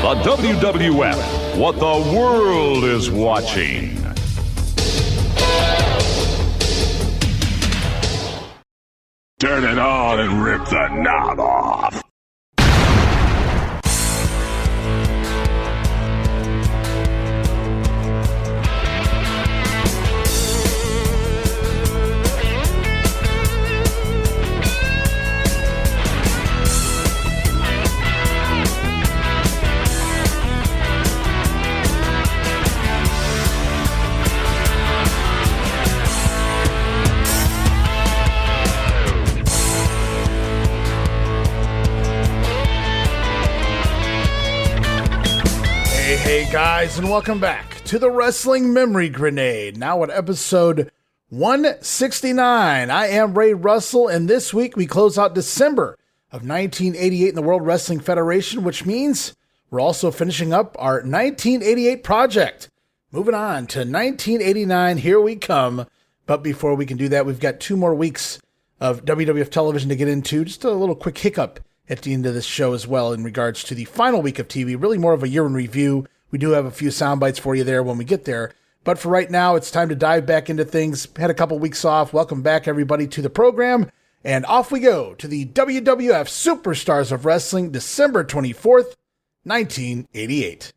The WWF, what the world is watching. Turn it on and rip the knob off. Hey guys, and welcome back to the Wrestling Memory Grenade, now at episode 169. I am Ray Russell, and this week we close out December of 1988 in the World Wrestling Federation, which means we're also finishing up our 1988 project. Moving on to 1989, here we come. But before we can do that, we've got 2 more weeks of WWF television to get into. Just a little quick hiccup at the end of this show as well in regards to the final week of TV, really more of a year in review. We do have a few sound bites for you there when we get there. But for right now, it's time to dive back into things. Had a couple weeks off. Welcome back, everybody, to the program. And off we go to the WWF Superstars of Wrestling, December 24th, 1988.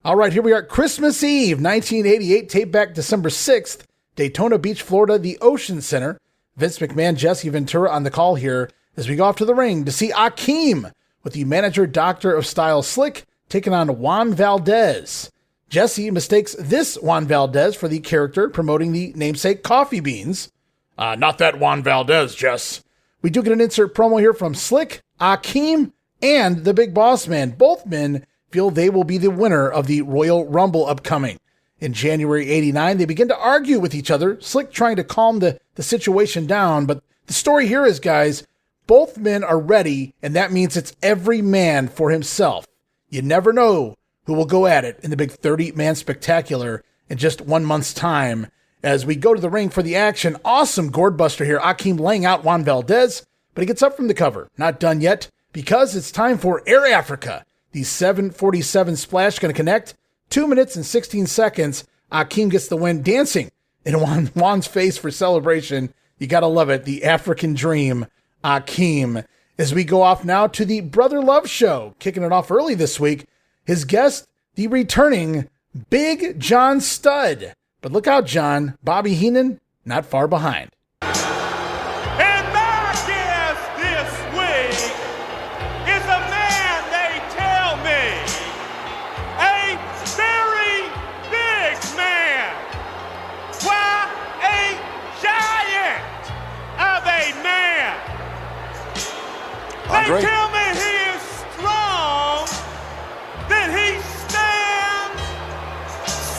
All right, here we are, Christmas Eve, 1988, tape back December 6th, Daytona Beach, Florida, the Ocean Center. Vince McMahon, Jesse Ventura on the call here as we go off to the ring to see Akeem with the manager Doctor of Style Slick taking on Juan Valdez. Jesse mistakes this Juan Valdez for the character promoting the namesake coffee beans. Not that Juan Valdez, Jess. We do get an insert promo here from Slick, Akeem, and the Big Boss Man. Both men feel they will be the winner of the Royal Rumble upcoming. In January 89, they begin to argue with each other, Slick trying to calm the situation down. But the story here is, guys, both men are ready, and that means it's every man for himself. You never know who will go at it in the big 30-man spectacular in just 1 month's time. As we go to the ring for the action, awesome gourd buster here. Akeem laying out Juan Valdez, but he gets up from the cover. Not done yet, because it's time for Air Africa. The 747 splash going to connect. 2 minutes and 16 seconds. Akeem gets the win, dancing in Juan's face for celebration. You got to love it. The African dream, Akeem. As we go off now to the Brother Love Show, kicking it off early this week. His guest, the returning Big John Studd. But look out, John. Bobby Heenan, not far behind. And my guest this week is a man, they tell me, a very big man. Why, a giant of a man. Andre? They tell me he is strong, that he stands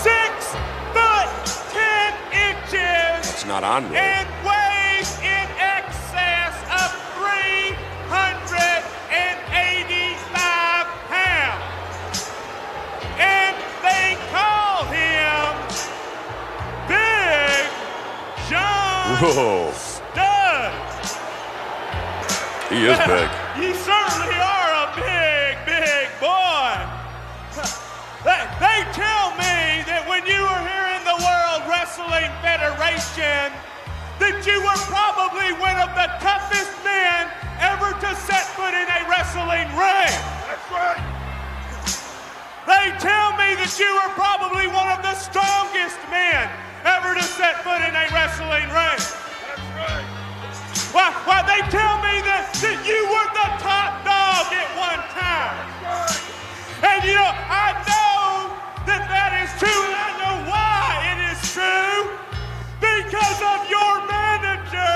6'10" It's not Andre. and weighs in excess of 385 pounds. And they call him Big John Whoa. Studd. He is big. You certainly are a big, big boy. They tell me that when you were here in the World Wrestling Federation, that you were probably one of the toughest men ever to set foot in a wrestling ring. That's right. They tell me that you were probably one of the strongest men ever to set foot in a wrestling ring. That's right. Why they tell me that you were the top dog at one time. That's right. And you know, I know that is true, and I know why it is true. Because of your manager,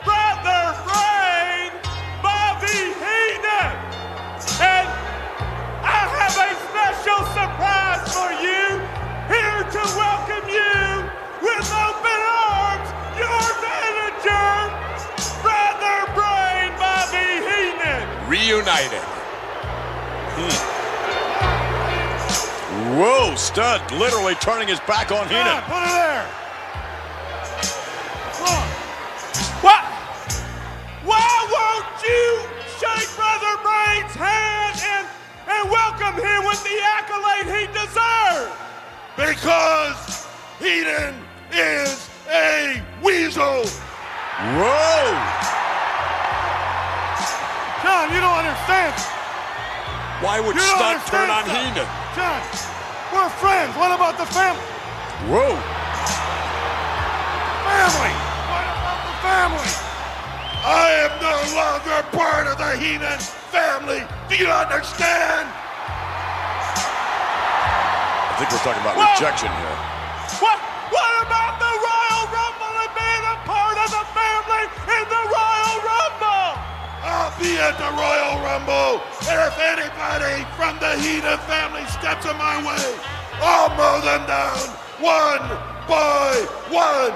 Brother Brain, Bobby Heenan. And I have a special surprise reunited. Whoa, Stud literally turning his back on Heenan. Put it there. What? Why won't you shake Brother Brain's hand and welcome him with the accolade he deserves? Because Heenan is a weasel. Whoa! John, you don't understand. Why would You don't Stud understand turn on stuff. Heenan? John, we're friends. What about the family? Whoa! Family! What about the family? I am no longer part of the Heenan family. Do you understand? I think we're talking about Whoa. rejection here. What about the Royal Rumble and being a part of the family in the Royal Rumble? I'll be at the Royal Rumble, and if anybody from the Heenan family steps in my way, I'll mow them down one by one.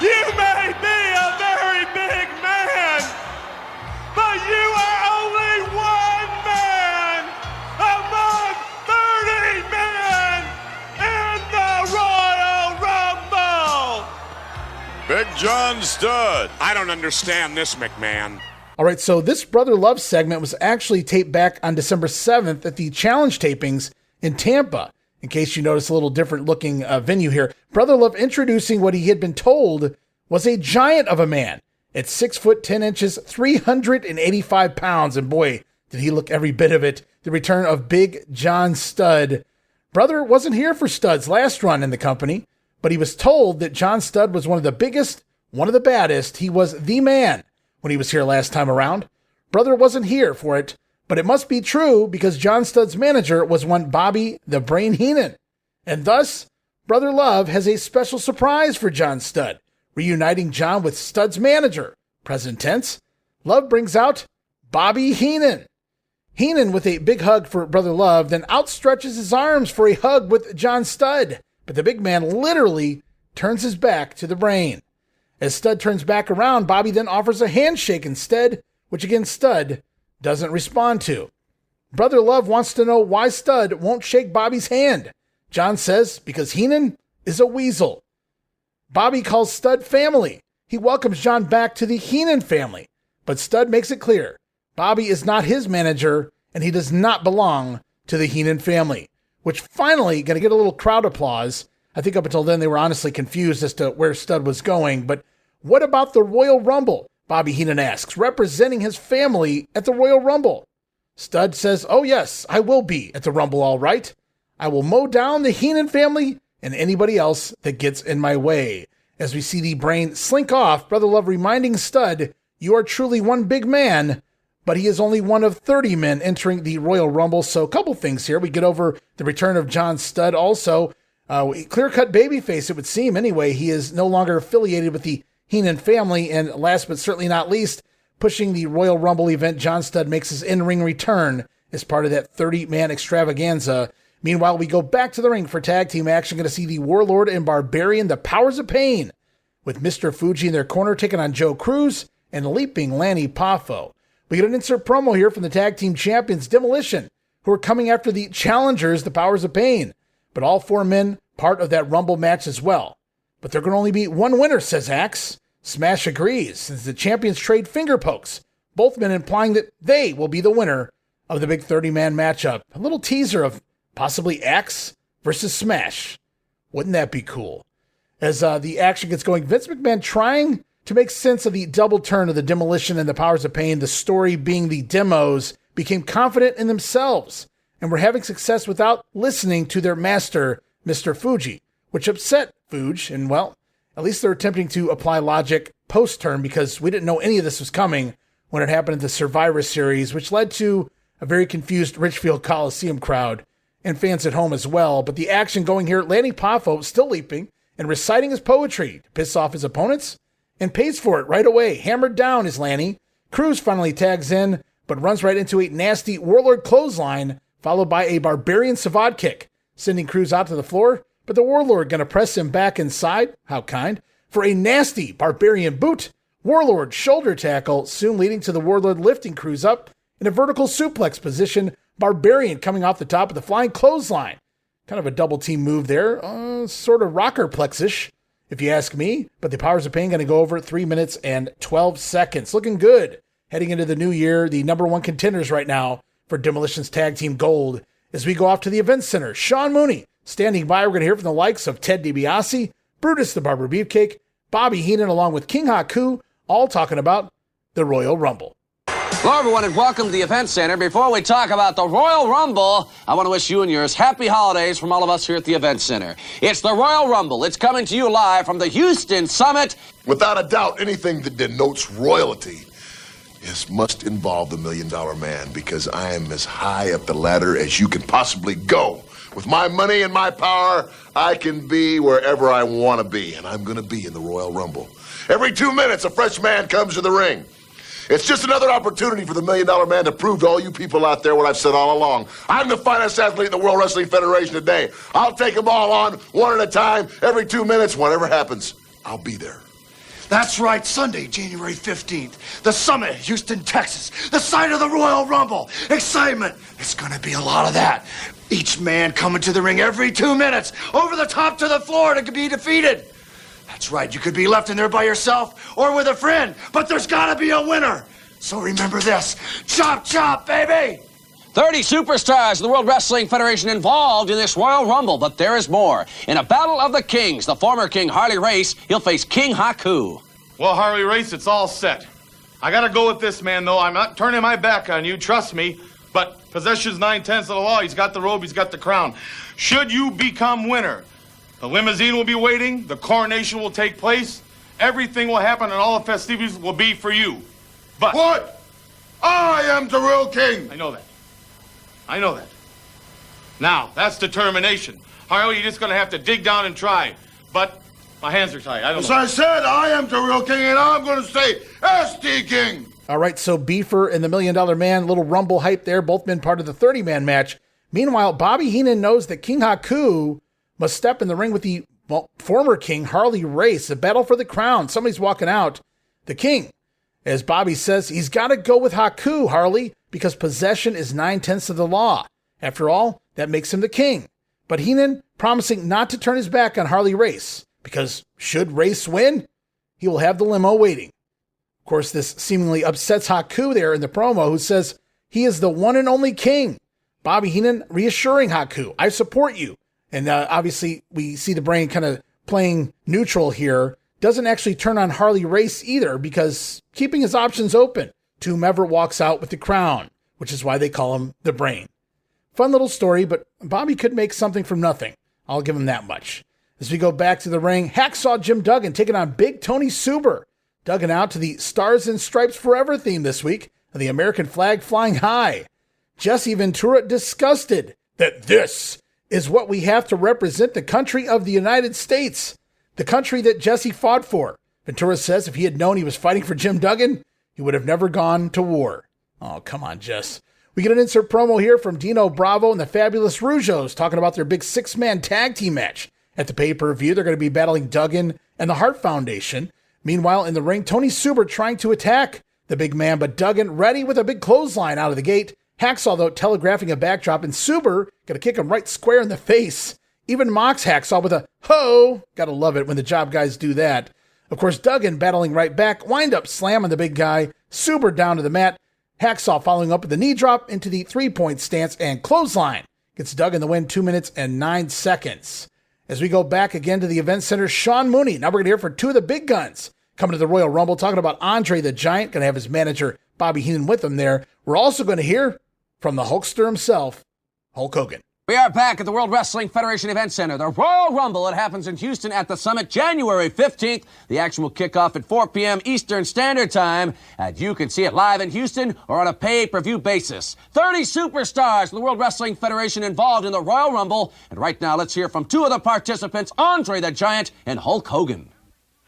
You may be a very big man, but you are only one man among 30 men in the Royal Rumble. Big John Stud. I don't understand this, McMahon. All right, so this Brother Love segment was actually taped back on December 7th at the Challenge tapings in Tampa. In case you notice a little different looking venue here, Brother Love introducing what he had been told was a giant of a man at 6 foot 10 inches, 385 pounds. And boy, did he look every bit of it. The return of Big John Stud. Brother wasn't here for Stud's last run in the company, but he was told that John Stud was one of the biggest, one of the baddest. He was the man when he was here last time around. Brother wasn't here for it, but it must be true because John Stud's manager was one Bobby the Brain Heenan. And thus, Brother Love has a special surprise for John Stud, reuniting John with Stud's manager. Present tense, Love brings out Bobby Heenan. Heenan with a big hug for Brother Love, then outstretches his arms for a hug with John Stud. But the big man literally turns his back to the Brain. As Stud turns back around, Bobby then offers a handshake instead, which again Stud doesn't respond to. Brother Love wants to know why Stud won't shake Bobby's hand. John says because Heenan is a weasel. Bobby calls Stud family. He welcomes John back to the Heenan family. But Stud makes it clear Bobby is not his manager and he does not belong to the Heenan family, which finally going to get a little crowd applause. I think up until then they were honestly confused as to where Stud was going. But what about the Royal Rumble? Bobby Heenan asks, representing his family at the Royal Rumble. Stud says, oh yes, I will be at the Rumble all right. I will mow down the Heenan family and anybody else that gets in my way. As we see the Brain slink off, Brother Love reminding Stud, you are truly one big man, but he is only one of 30 men entering the Royal Rumble. So a couple things here. We get over the return of John Stud. Also, clear-cut babyface, it would seem anyway. He is no longer affiliated with the Heenan family. And last but certainly not least, pushing the Royal Rumble event, John Stud makes his in-ring return as part of that 30-man extravaganza. Meanwhile, we go back to the ring for tag team action. Going to see the Warlord and Barbarian, the Powers of Pain, with Mr. Fuji in their corner, taking on Joe Cruz and Leaping Lanny Poffo. We get an insert promo here from the tag team champions, Demolition, who are coming after the challengers, the Powers of Pain. But all four men part of that Rumble match as well. But there can only be one winner, says Axe. Smash agrees, since the champions trade finger pokes, both men implying that they will be the winner of the big 30-man matchup. A little teaser of possibly Axe versus Smash. Wouldn't that be cool? As the action gets going, Vince McMahon trying to make sense of the double turn of the Demolition and the Powers of Pain, the story being the demos, became confident in themselves and were having success without listening to their master, Mr. Fuji, which upset Fuji. And well, at least they're attempting to apply logic post-turn because we didn't know any of this was coming when it happened in the Survivor Series, which led to a very confused Richfield Coliseum crowd and fans at home as well. But the action going here, Lanny Poffo still leaping and reciting his poetry to piss off his opponents and pays for it right away. Hammered down is Lanny. Cruz finally tags in, but runs right into a nasty Warlord clothesline, followed by a Barbarian Savate kick, sending Cruz out to the floor. But the Warlord going to press him back inside, how kind, for a nasty Barbarian boot. Warlord shoulder tackle, soon leading to the Warlord lifting crews up in a vertical suplex position. Barbarian coming off the top of the flying clothesline. Kind of a double team move there. Sort of rockerplex-ish, if you ask me. But the Powers of Pain going to go over 3 minutes and 12 seconds. Looking good. Heading into the new year, the number one contenders right now for Demolition's Tag Team Gold. As we go off to the Event Center, Sean Mooney standing by. We're going to hear from the likes of Ted DiBiase, Brutus the Barber Beefcake, Bobby Heenan, along with King Haku, all talking about the Royal Rumble. Hello, everyone, and welcome to the Event Center. Before we talk about the Royal Rumble, I want to wish you and yours happy holidays from all of us here at the Event Center. It's the Royal Rumble. It's coming to you live from the Houston Summit. Without a doubt, anything that denotes royalty must involve the $1 Million Man, because I am as high up the ladder as you can possibly go. With my money and my power, I can be wherever I want to be, and I'm going to be in the Royal Rumble. Every 2 minutes, a fresh man comes to the ring. It's just another opportunity for the $1 Million Man to prove to all you people out there what I've said all along. I'm the finest athlete in the World Wrestling Federation today. I'll take them all on, one at a time, every 2 minutes. Whatever happens, I'll be there. That's right, Sunday, January 15th. The Summit, Houston, Texas. The site of the Royal Rumble. Excitement. There's gonna be a lot of that. Each man coming to the ring every 2 minutes, over the top to the floor to be defeated. That's right, you could be left in there by yourself or with a friend, but there's gotta be a winner. So remember this, chop chop, baby! 30 superstars of the World Wrestling Federation involved in this Royal Rumble, but there is more. In a battle of the kings, the former king Harley Race, he'll face King Haku. Well, Harley Race, it's all set. I gotta go with this man, though. I'm not turning my back on you, trust me. But possession's 9/10 of the law. He's got the robe, he's got the crown. Should you become winner, the limousine will be waiting, the coronation will take place, everything will happen, and all the festivities will be for you. But... What? I am the real king. I know that. I know that. Now, that's determination. Harley, you're just going to have to dig down and try. But my hands are tied. I don't know. As I said, I am the real king, and I'm going to stay SD King. All right, so Beefer and the $1 Million Man, little Rumble hype there, both been part of the 30-man match. Meanwhile, Bobby Heenan knows that King Haku must step in the ring with the former king, Harley Race, a battle for the crown. Somebody's walking out. The king, as Bobby says, he's got to go with Haku, Harley, because possession is 9/10 of the law. After all, that makes him the king. But Heenan promising not to turn his back on Harley Race, because should Race win, he will have the limo waiting. Of course, this seemingly upsets Haku there in the promo, who says he is the one and only king. Bobby Heenan reassuring Haku, I support you. And obviously, we see the Brain kind of playing neutral here. Doesn't actually turn on Harley Race either, because keeping his options open to whomever walks out with the crown, which is why they call him the Brain. Fun little story, but Bobby could make something from nothing. I'll give him that much. As we go back to the ring, Hacksaw Jim Duggan taking on Big Tony Suber. Duggan out to the Stars and Stripes Forever theme this week, and the American flag flying high. Jesse Ventura disgusted that this is what we have to represent the country of the United States, the country that Jesse fought for. Ventura says if he had known he was fighting for Jim Duggan, he would have never gone to war. Oh, come on, Jess. We get an insert promo here from Dino Bravo and the Fabulous Rougeos talking about their big 6-man tag team match. At the pay-per-view, they're going to be battling Duggan and the Hart Foundation. Meanwhile, in the ring, Tony Suber trying to attack the big man, but Duggan ready with a big clothesline out of the gate. Hacksaw, though, telegraphing a backdrop, and Suber going to kick him right square in the face. Even mocks Hacksaw with a ho. Gotta love it when the job guys do that. Of course, Duggan battling right back. Wind-up slam on the big guy. Suber down to the mat. Hacksaw following up with the knee drop into the 3-point stance and clothesline. Gets Duggan the win, 2 minutes and 9 seconds. As we go back again to the Event Center, Sean Mooney. Now we're going to hear from two of the big guns coming to the Royal Rumble, talking about Andre the Giant. Going to have his manager, Bobby Heenan, with him there. We're also going to hear from the Hulkster himself, Hulk Hogan. We are back at the World Wrestling Federation Event Center, the Royal Rumble. It happens in Houston at the Summit, January 15th. The action will kick off at 4 p.m. Eastern Standard Time, and you can see it live in Houston or on a pay-per-view basis. 30 superstars from the World Wrestling Federation involved in the Royal Rumble, and right now let's hear from two of the participants, Andre the Giant and Hulk Hogan.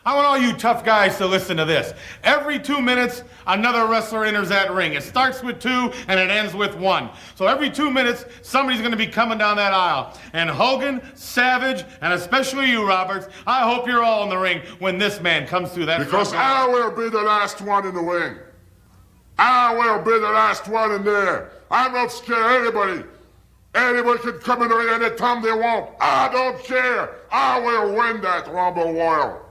I want all you tough guys to listen to this. Every 2 minutes, another wrestler enters that ring. It starts with 2 and it ends with 1. So every 2 minutes, somebody's going to be coming down that aisle. And Hogan, Savage, and especially you, Roberts, I hope you're all in the ring when this man comes through that. Because I will be the last one in the ring. I will be the last one in there. I'm not scared of anybody. Anybody can come in the ring anytime they want. I don't care. I will win that Rumble Royal.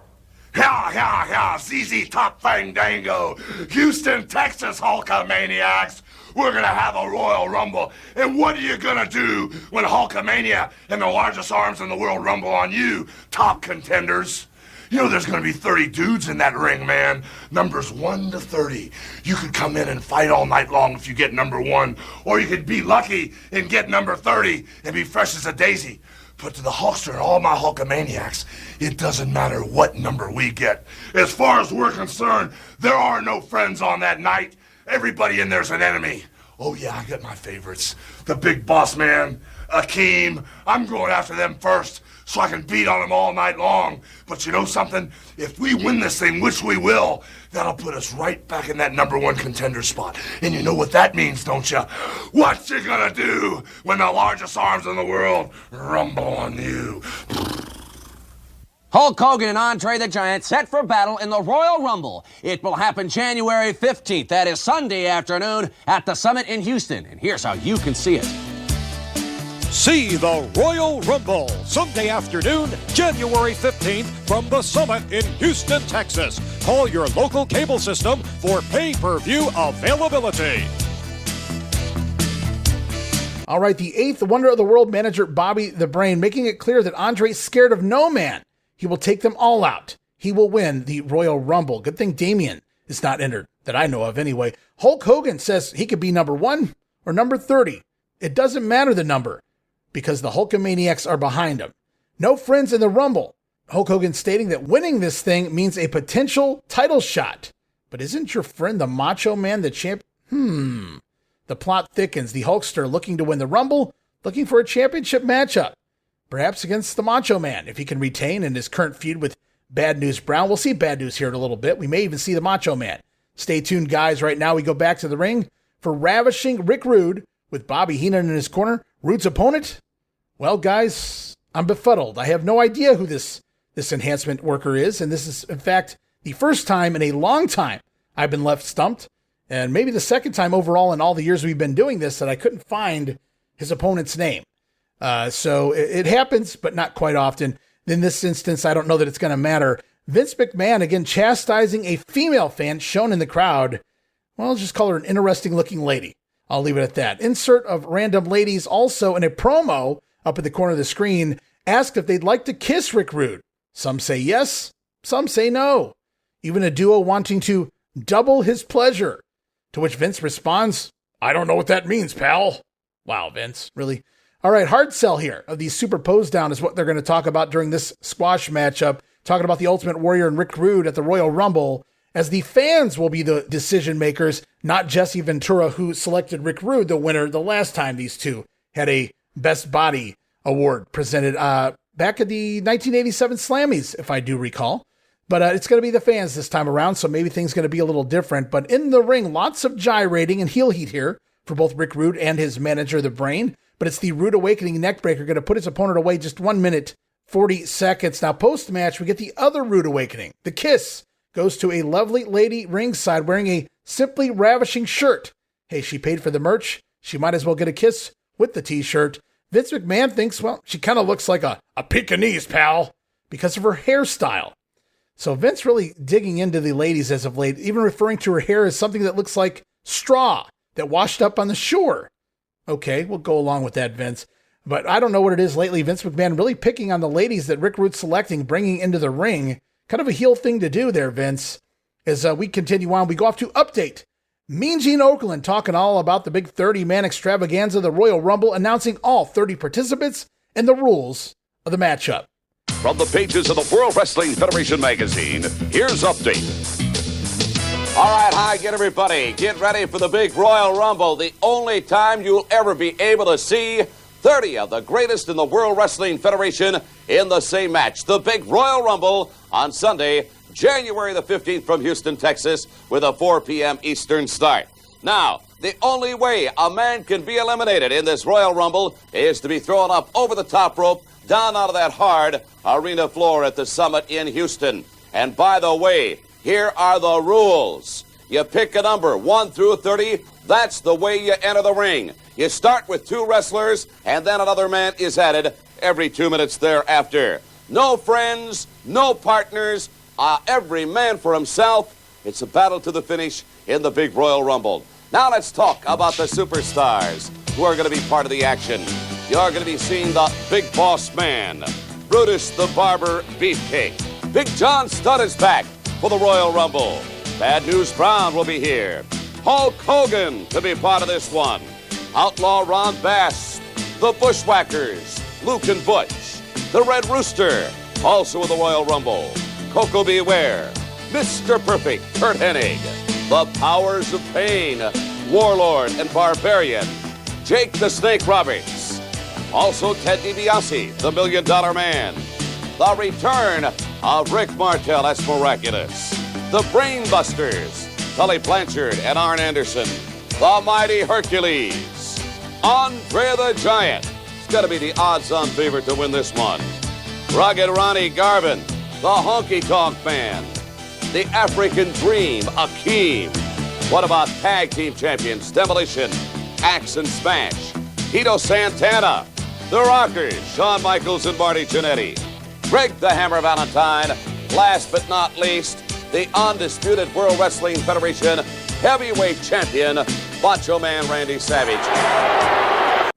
Yeah, ZZ Top Fandango. Houston, Texas, Hulkamaniacs. We're gonna have a Royal Rumble. And what are you gonna do when Hulkamania and the largest arms in the world rumble on you, top contenders? You know there's gonna be 30 dudes in that ring, man. Numbers 1 to 30. You could come in and fight all night long if you get number 1. Or you could be lucky and get number 30 and be fresh as a daisy. But to the Hulkster and all my Hulkamaniacs, it doesn't matter what number we get. As far as we're concerned, there are no friends on that night. Everybody in there's an enemy. Oh yeah, I got my favorites. The Big Boss Man, Akeem. I'm going after them first so I can beat on them all night long. But you know something? If we win this thing, which we will, that'll put us right back in that number 1 contender spot. And you know what that means, don't you? What you gonna do when the largest arms in the world rumble on you? Hulk Hogan and Andre the Giant set for battle in the Royal Rumble. It will happen January 15th. That is Sunday afternoon at the Summit in Houston. And here's how you can see it. See the Royal Rumble Sunday afternoon, January 15th from the Summit in Houston, Texas. Call your local cable system for pay-per-view availability. All right, the 8th Wonder of the World manager, Bobby the Brain, making it clear that Andre's scared of no man. He will take them all out. He will win the Royal Rumble. Good thing Damien is not entered, that I know of anyway. Hulk Hogan says he could be number 1 or number 30. It doesn't matter the number, because the Hulkamaniacs are behind him. No friends in the Rumble. Hulk Hogan stating that winning this thing means a potential title shot. But isn't your friend the Macho Man the champ? The plot thickens. The Hulkster looking to win the Rumble, looking for a championship matchup. Perhaps against the Macho Man, if he can retain in his current feud with Bad News Brown. We'll see Bad News here in a little bit. We may even see the Macho Man. Stay tuned, guys. Right now we go back to the ring for ravishing Rick Rude with Bobby Heenan in his corner. Rude's opponent? Well, guys, I'm befuddled. I have no idea who this enhancement worker is, and this is, in fact, the first time in a long time I've been left stumped, and maybe the second time overall in all the years we've been doing this that I couldn't find his opponent's name. So it happens, but not quite often. In this instance, I don't know that it's going to matter. Vince McMahon, again, chastising a female fan shown in the crowd. Well, I'll just call her an interesting-looking lady. I'll leave it at that. Insert of random ladies also in a promo up at the corner of the screen, asked if they'd like to kiss Rick Rude. Some say yes, some say no. Even a duo wanting to double his pleasure. To which Vince responds, I don't know what that means, pal. Wow, Vince, really? All right, hard sell here of the super pose down is what they're going to talk about during this squash matchup, talking about the Ultimate Warrior and Rick Rude at the Royal Rumble, as the fans will be the decision makers, not Jesse Ventura, who selected Rick Rude the winner the last time these two had a Best Body award presented back at the 1987 Slammies, if I do recall. But it's going to be the fans this time around, so maybe things going to be a little different. But in the ring, lots of gyrating and heel heat here for both Rick Rude and his manager, The Brain. But it's the Rude Awakening neckbreaker going to put his opponent away just 1 minute, 40 seconds. Now, post-match, we get the other Rude Awakening. The kiss goes to a lovely lady ringside wearing a simply ravishing shirt. Hey, she paid for the merch. She might as well get a kiss with the t-shirt. Vince McMahon thinks, well, she kind of looks like a Pekingese, pal, because of her hairstyle. So Vince really digging into the ladies as of late, even referring to her hair as something that looks like straw that washed up on the shore. Okay, we'll go along with that, Vince. But I don't know what it is lately. Vince McMahon really picking on the ladies that Rick Rude's selecting, bringing into the ring. Kind of a heel thing to do there, Vince. As we continue on, we go off to Update. Mean Gene Okerlund talking all about the big 30-man extravaganza, the Royal Rumble, announcing all 30 participants and the rules of the matchup. From the pages of the World Wrestling Federation magazine, here's Update. All right, hi, get everybody. Get ready for the big Royal Rumble, the only time you'll ever be able to see 30 of the greatest in the World Wrestling Federation in the same match. The big Royal Rumble on Sunday, January the 15th from Houston, Texas, with a 4 p.m. Eastern start. Now, the only way a man can be eliminated in this Royal Rumble is to be thrown up over the top rope, down onto that hard arena floor at the Summit in Houston. And by the way, here are the rules. You pick a number, 1 through 30. That's the way you enter the ring. You start with 2 wrestlers, and then another man is added every 2 minutes thereafter. No friends, no partners, every man for himself. It's a battle to the finish in the big Royal Rumble. Now let's talk about the superstars who are going to be part of the action. You're going to be seeing the Big Boss Man, Brutus the Barber Beefcake. Big John Studd is back for the Royal Rumble. Bad News Brown will be here. Hulk Hogan to be part of this one. Outlaw Ron Bass, the Bushwhackers, Luke and Butch, the Red Rooster, also in the Royal Rumble. Coco Beware, Mr. Perfect, Kurt Hennig, the Powers of Pain, Warlord and Barbarian, Jake the Snake Roberts, also Ted DiBiase, the $1 Million Man, the return of Rick Martel, that's miraculous, the Brainbusters, Tully Blanchard and Arn Anderson, the Mighty Hercules, Andre the Giant, it's got to be the odds-on favorite to win this one, Rugged Ronnie Garvin, the Honky Tonk Man, the African Dream, Akeem. What about tag team champions, Demolition, Axe and Smash, Tito Santana, the Rockers, Shawn Michaels and Marty Jannetty, Greg the Hammer Valentine, last but not least, the undisputed World Wrestling Federation heavyweight champion, Macho Man Randy Savage.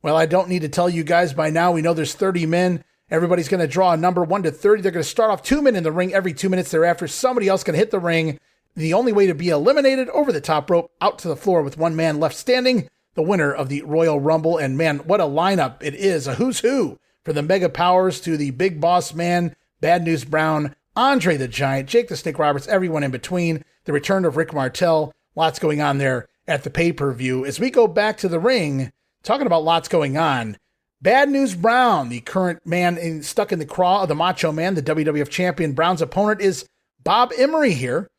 Well, I don't need to tell you guys by now. We know there's 30 men. Everybody's going to draw a number 1 to 30. They're going to start off 2 men in the ring every 2 minutes thereafter. Somebody else can hit the ring. The only way to be eliminated over the top rope, out to the floor with 1 man left standing, the winner of the Royal Rumble. And man, what a lineup it is. A who's who for the Mega Powers to the Big Boss Man, Bad News Brown, Andre the Giant, Jake the Snake Roberts, everyone in between. The return of Rick Martel. Lots going on there at the pay-per-view. As we go back to the ring, talking about lots going on, Bad News Brown, the current man stuck in the craw of the Macho Man, the WWF champion. Brown's opponent is Bob Emery here.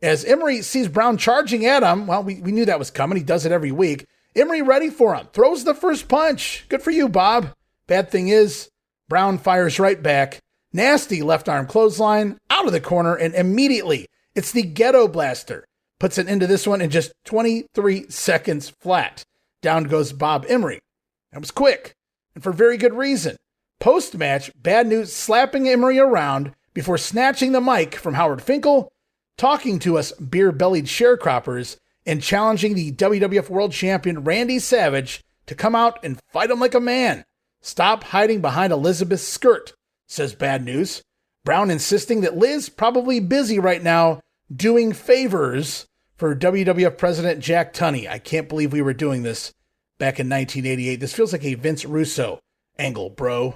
As Emery sees Brown charging at him, well, we knew that was coming. He does it every week. Emery ready for him. Throws the first punch. Good for you, Bob. Bad thing is, Brown fires right back. Nasty left arm clothesline out of the corner, and immediately it's the Ghetto Blaster. Puts it into this one in just 23 seconds flat. Down goes Bob Emery. That was quick, and for very good reason. Post-match, Bad News slapping Emery around before snatching the mic from Howard Finkel, talking to us beer-bellied sharecroppers, and challenging the WWF World Champion Randy Savage to come out and fight him like a man. Stop hiding behind Elizabeth's skirt, says Bad News. Brown insisting that Liz probably busy right now doing favors for WWF President Jack Tunney. I can't believe we were doing this back in 1988. This feels like a Vince Russo angle, bro.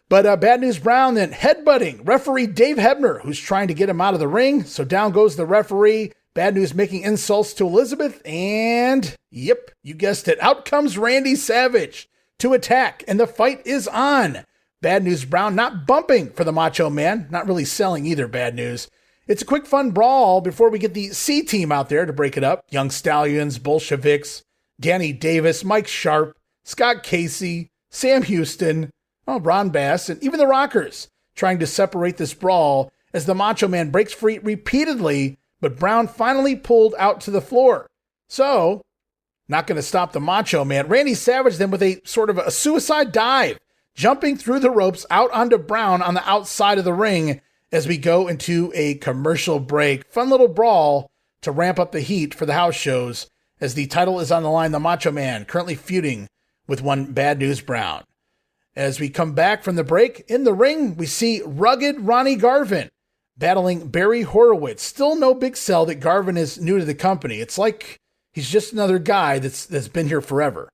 But Bad News Brown then headbutting referee Dave Hebner, who's trying to get him out of the ring. So down goes the referee. Bad News making insults to Elizabeth. And, yep, you guessed it. Out comes Randy Savage to attack. And the fight is on. Bad News Brown not bumping for the Macho Man. Not really selling either, Bad News. It's a quick, fun brawl before we get the C team out there to break it up. Young Stallions, Bolsheviks, Danny Davis, Mike Sharp, Scott Casey, Sam Houston, Ron Bass, and even the Rockers trying to separate this brawl as the Macho Man breaks free repeatedly, but Brown finally pulled out to the floor. So, not going to stop the Macho Man. Randy Savage then with a sort of a suicide dive, jumping through the ropes out onto Brown on the outside of the ring as we go into a commercial break. Fun little brawl to ramp up the heat for the house shows as the title is on the line. The Macho Man currently feuding with one Bad News Brown. As we come back from the break, in the ring, we see rugged Ronnie Garvin battling Barry Horowitz. Still no big sell that Garvin is new to the company. It's like he's just another guy that's been here forever.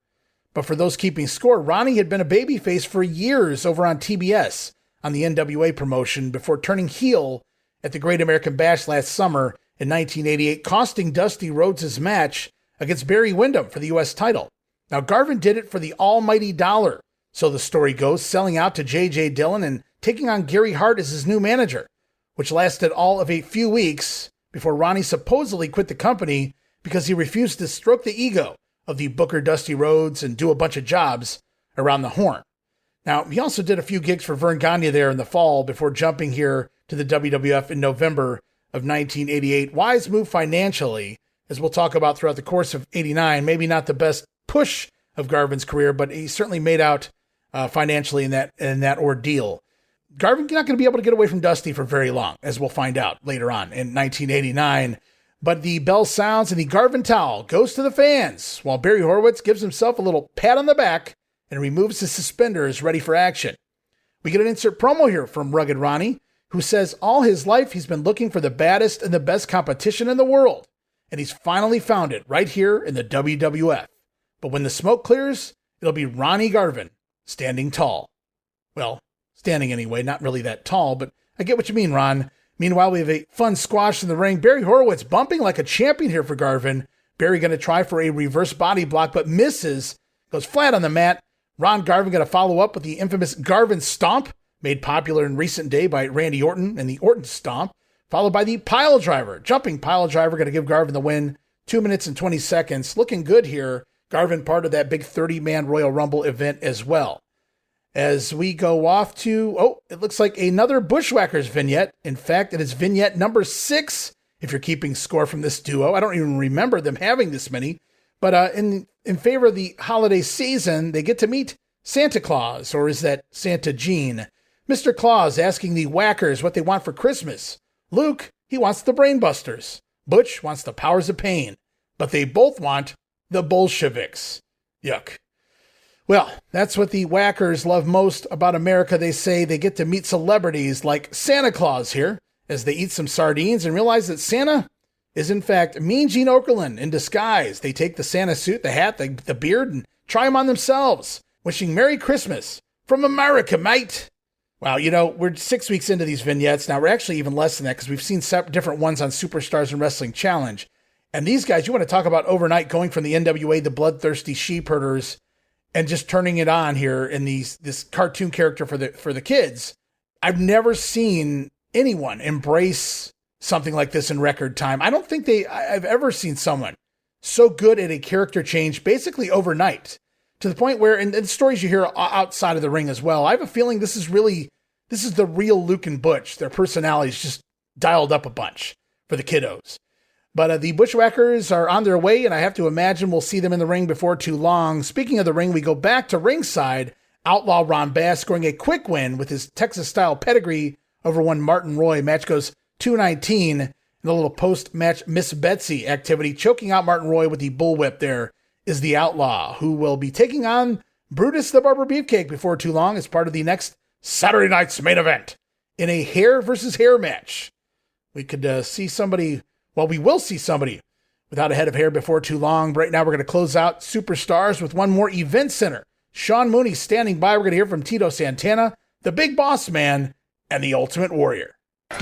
But for those keeping score, Ronnie had been a babyface for years over on TBS on the NWA promotion before turning heel at the Great American Bash last summer in 1988, costing Dusty Rhodes his match against Barry Windham for the U.S. title. Now, Garvin did it for the almighty dollar, so the story goes, selling out to J.J. Dillon and taking on Gary Hart as his new manager. which lasted all of a few weeks before Ronnie supposedly quit the company because he refused to stroke the ego of the Booker Dusty Rhodes and do a bunch of jobs around the horn. Now, he also did a few gigs for Vern Gagne there in the fall before jumping here to the WWF in November of 1988. Wise move financially, as we'll talk about throughout the course of 89. Maybe not the best push of Garvin's career, but he certainly made out financially in that ordeal. Garvin not going to be able to get away from Dusty for very long, as we'll find out later on in 1989. But the bell sounds and the Garvin towel goes to the fans, while Barry Horowitz gives himself a little pat on the back and removes his suspenders ready for action. We get an insert promo here from Rugged Ronnie, who says all his life he's been looking for the baddest and the best competition in the world, and he's finally found it right here in the WWF. But when the smoke clears, it'll be Ronnie Garvin standing tall. Well, standing anyway, not really that tall, but I get what you mean, Ron. Meanwhile, we have a fun squash in the ring. Barry Horowitz bumping like a champion here for Garvin. Barry going to try for a reverse body block, but misses, goes flat on the mat. Ron Garvin going to follow up with the infamous Garvin Stomp, made popular in recent day by Randy Orton and the Orton Stomp, followed by the pile driver. Jumping pile driver going to give Garvin the win. 2 minutes and 20 seconds. Looking good here. Garvin part of that big 30-man Royal Rumble event as well. As we go off to, it looks like another Bushwhackers vignette. In fact, it is vignette number 6, if you're keeping score from this duo. I don't even remember them having this many. But in favor of the holiday season, they get to meet Santa Claus, or is that Santa Jean? Mr. Claus asking the Whackers what they want for Christmas. Luke, he wants the Brainbusters. Butch wants the Powers of Pain. But they both want the Bolsheviks. Yuck. Well, that's what the Whackers love most about America. They say they get to meet celebrities like Santa Claus here as they eat some sardines and realize that Santa is in fact Mean Gene Okerlund in disguise. They take the Santa suit, the hat, the beard, and try them on themselves, wishing Merry Christmas from America, mate. Wow, we're 6 weeks into these vignettes. Now, we're actually even less than that because we've seen different ones on Superstars and Wrestling Challenge. And these guys, you want to talk about overnight going from the NWA, the bloodthirsty sheep herders, and just turning it on here in this cartoon character for the kids. I've never seen anyone embrace something like this in record time. I don't think I've ever seen someone so good at a character change basically overnight, to the point where, and stories you hear outside of the ring as well, I have a feeling this is the real Luke and Butch. Their personalities just dialed up a bunch for the kiddos. But the Bushwhackers are on their way, and I have to imagine we'll see them in the ring before too long. Speaking of the ring, we go back to ringside. Outlaw Ron Bass scoring a quick win with his Texas-style pedigree over one Martin Roy. Match goes 2:19, and a little post-match Miss Betsy activity. Choking out Martin Roy with the bullwhip there is the Outlaw, who will be taking on Brutus the Barber Beefcake before too long as part of the next Saturday night's main event in a hair versus hair match. We could see somebody... Well, we will see somebody without a head of hair before too long. But right now, we're going to close out Superstars with one more event center. Sean Mooney standing by. We're going to hear from Tito Santana, the Big Boss Man, and the Ultimate Warrior.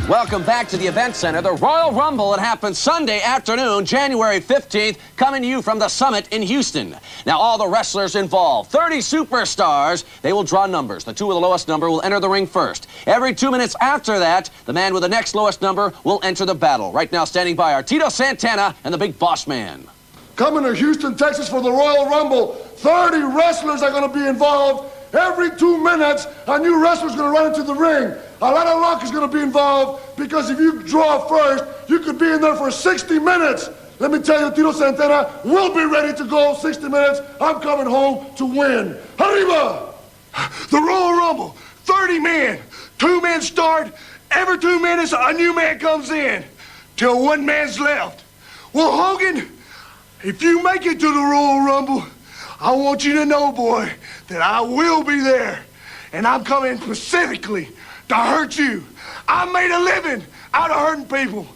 Welcome back to the Event Center, the Royal Rumble. It happens Sunday afternoon, January 15th, coming to you from the Summit in Houston. Now, all the wrestlers involved, 30 superstars, they will draw numbers. The two with the lowest number will enter the ring first. Every 2 minutes after that, the man with the next lowest number will enter the battle. Right now, standing by are Tito Santana and the Big Boss Man. Coming to Houston, Texas for the Royal Rumble, 30 wrestlers are going to be involved. Every 2 minutes, a new wrestler's going to run into the ring. A lot of luck is going to be involved because if you draw first, you could be in there for 60 minutes. Let me tell you, Tito Santana will be ready to go 60 minutes. I'm coming home to win. Arriba! The Royal Rumble, 30 men. 2 men start. Every 2 minutes, a new man comes in till 1 man's left. Well, Hogan, if you make it to the Royal Rumble, I want you to know, boy, that I will be there. And I'm coming specifically to hurt you. I made a living out of hurting people.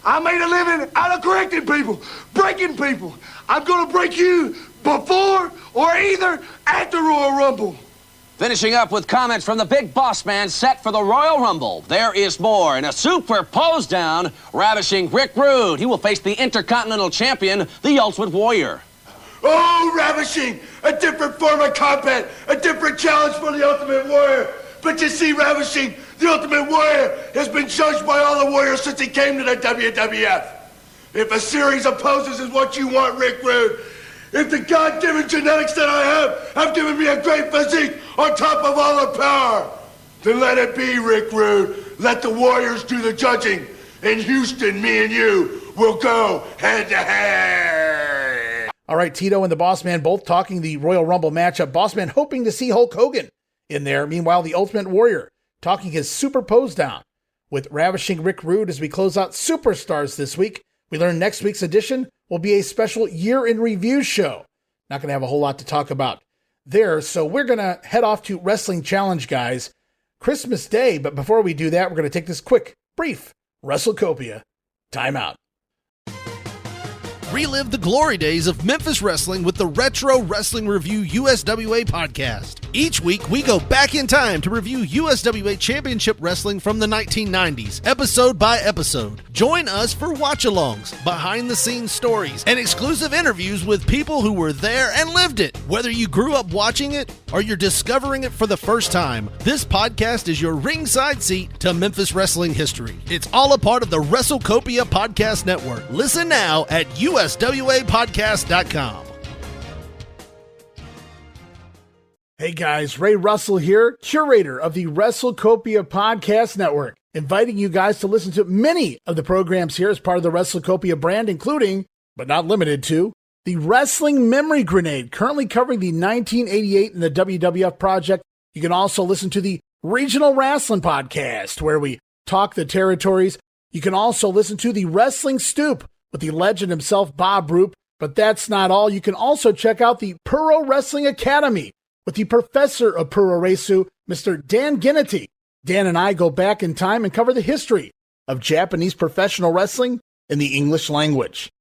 I made a living out of correcting people, breaking people. I'm going to break you before or either at the Royal Rumble. Finishing up with comments from the Big Boss Man set for the Royal Rumble. There is more. In a super pose down, ravishing Rick Rude. He will face the Intercontinental Champion, the Ultimate Warrior. Oh, ravishing! A different form of combat, a different challenge for the Ultimate Warrior. But you see, ravishing, The Ultimate Warrior has been judged by all the warriors since he came to the WWF. If a series of poses is what you want, Rick Rude, if the God-given genetics that I have given me a great physique on top of all the power, then let it be, Rick Rude. Let the Warriors do the judging. In Houston, me and you will go head-to-head. All right, Tito and the Boss Man both talking the Royal Rumble matchup. Boss Man hoping to see Hulk Hogan in there. Meanwhile, the Ultimate Warrior talking his super pose down with Ravishing Rick Rude as we close out Superstars this week. We learn next week's edition will be a special year in review show. Not going to have a whole lot to talk about there, so we're going to head off to Wrestling Challenge, guys. Christmas Day, but before we do that, we're going to take this quick, brief WrestleCopia timeout. Relive the glory days of Memphis wrestling with the Retro Wrestling Review USWA podcast. Each week, we go back in time to review USWA Championship Wrestling from the 1990s, episode by episode. Join us for watch-alongs, behind-the-scenes stories, and exclusive interviews with people who were there and lived it. Whether you grew up watching it or you're discovering it for the first time, this podcast is your ringside seat to Memphis wrestling history. It's all a part of the WrestleCopia Podcast Network. Listen now at USWApodcast.com. Hey guys, Ray Russell here, curator of the WrestleCopia Podcast Network, inviting you guys to listen to many of the programs here as part of the WrestleCopia brand, including, but not limited to, the Wrestling Memory Grenade, currently covering the 1988 and the WWF Project. You can also listen to the Regional Wrestling Podcast, where we talk the territories. You can also listen to the Wrestling Stoop with the legend himself, Bob Roop. But that's not all. You can also check out the Pro Wrestling Academy with the professor of Pro Resu, Mr. Dan Ginnity. Dan and I go back in time and cover the history of Japanese professional wrestling in the English language.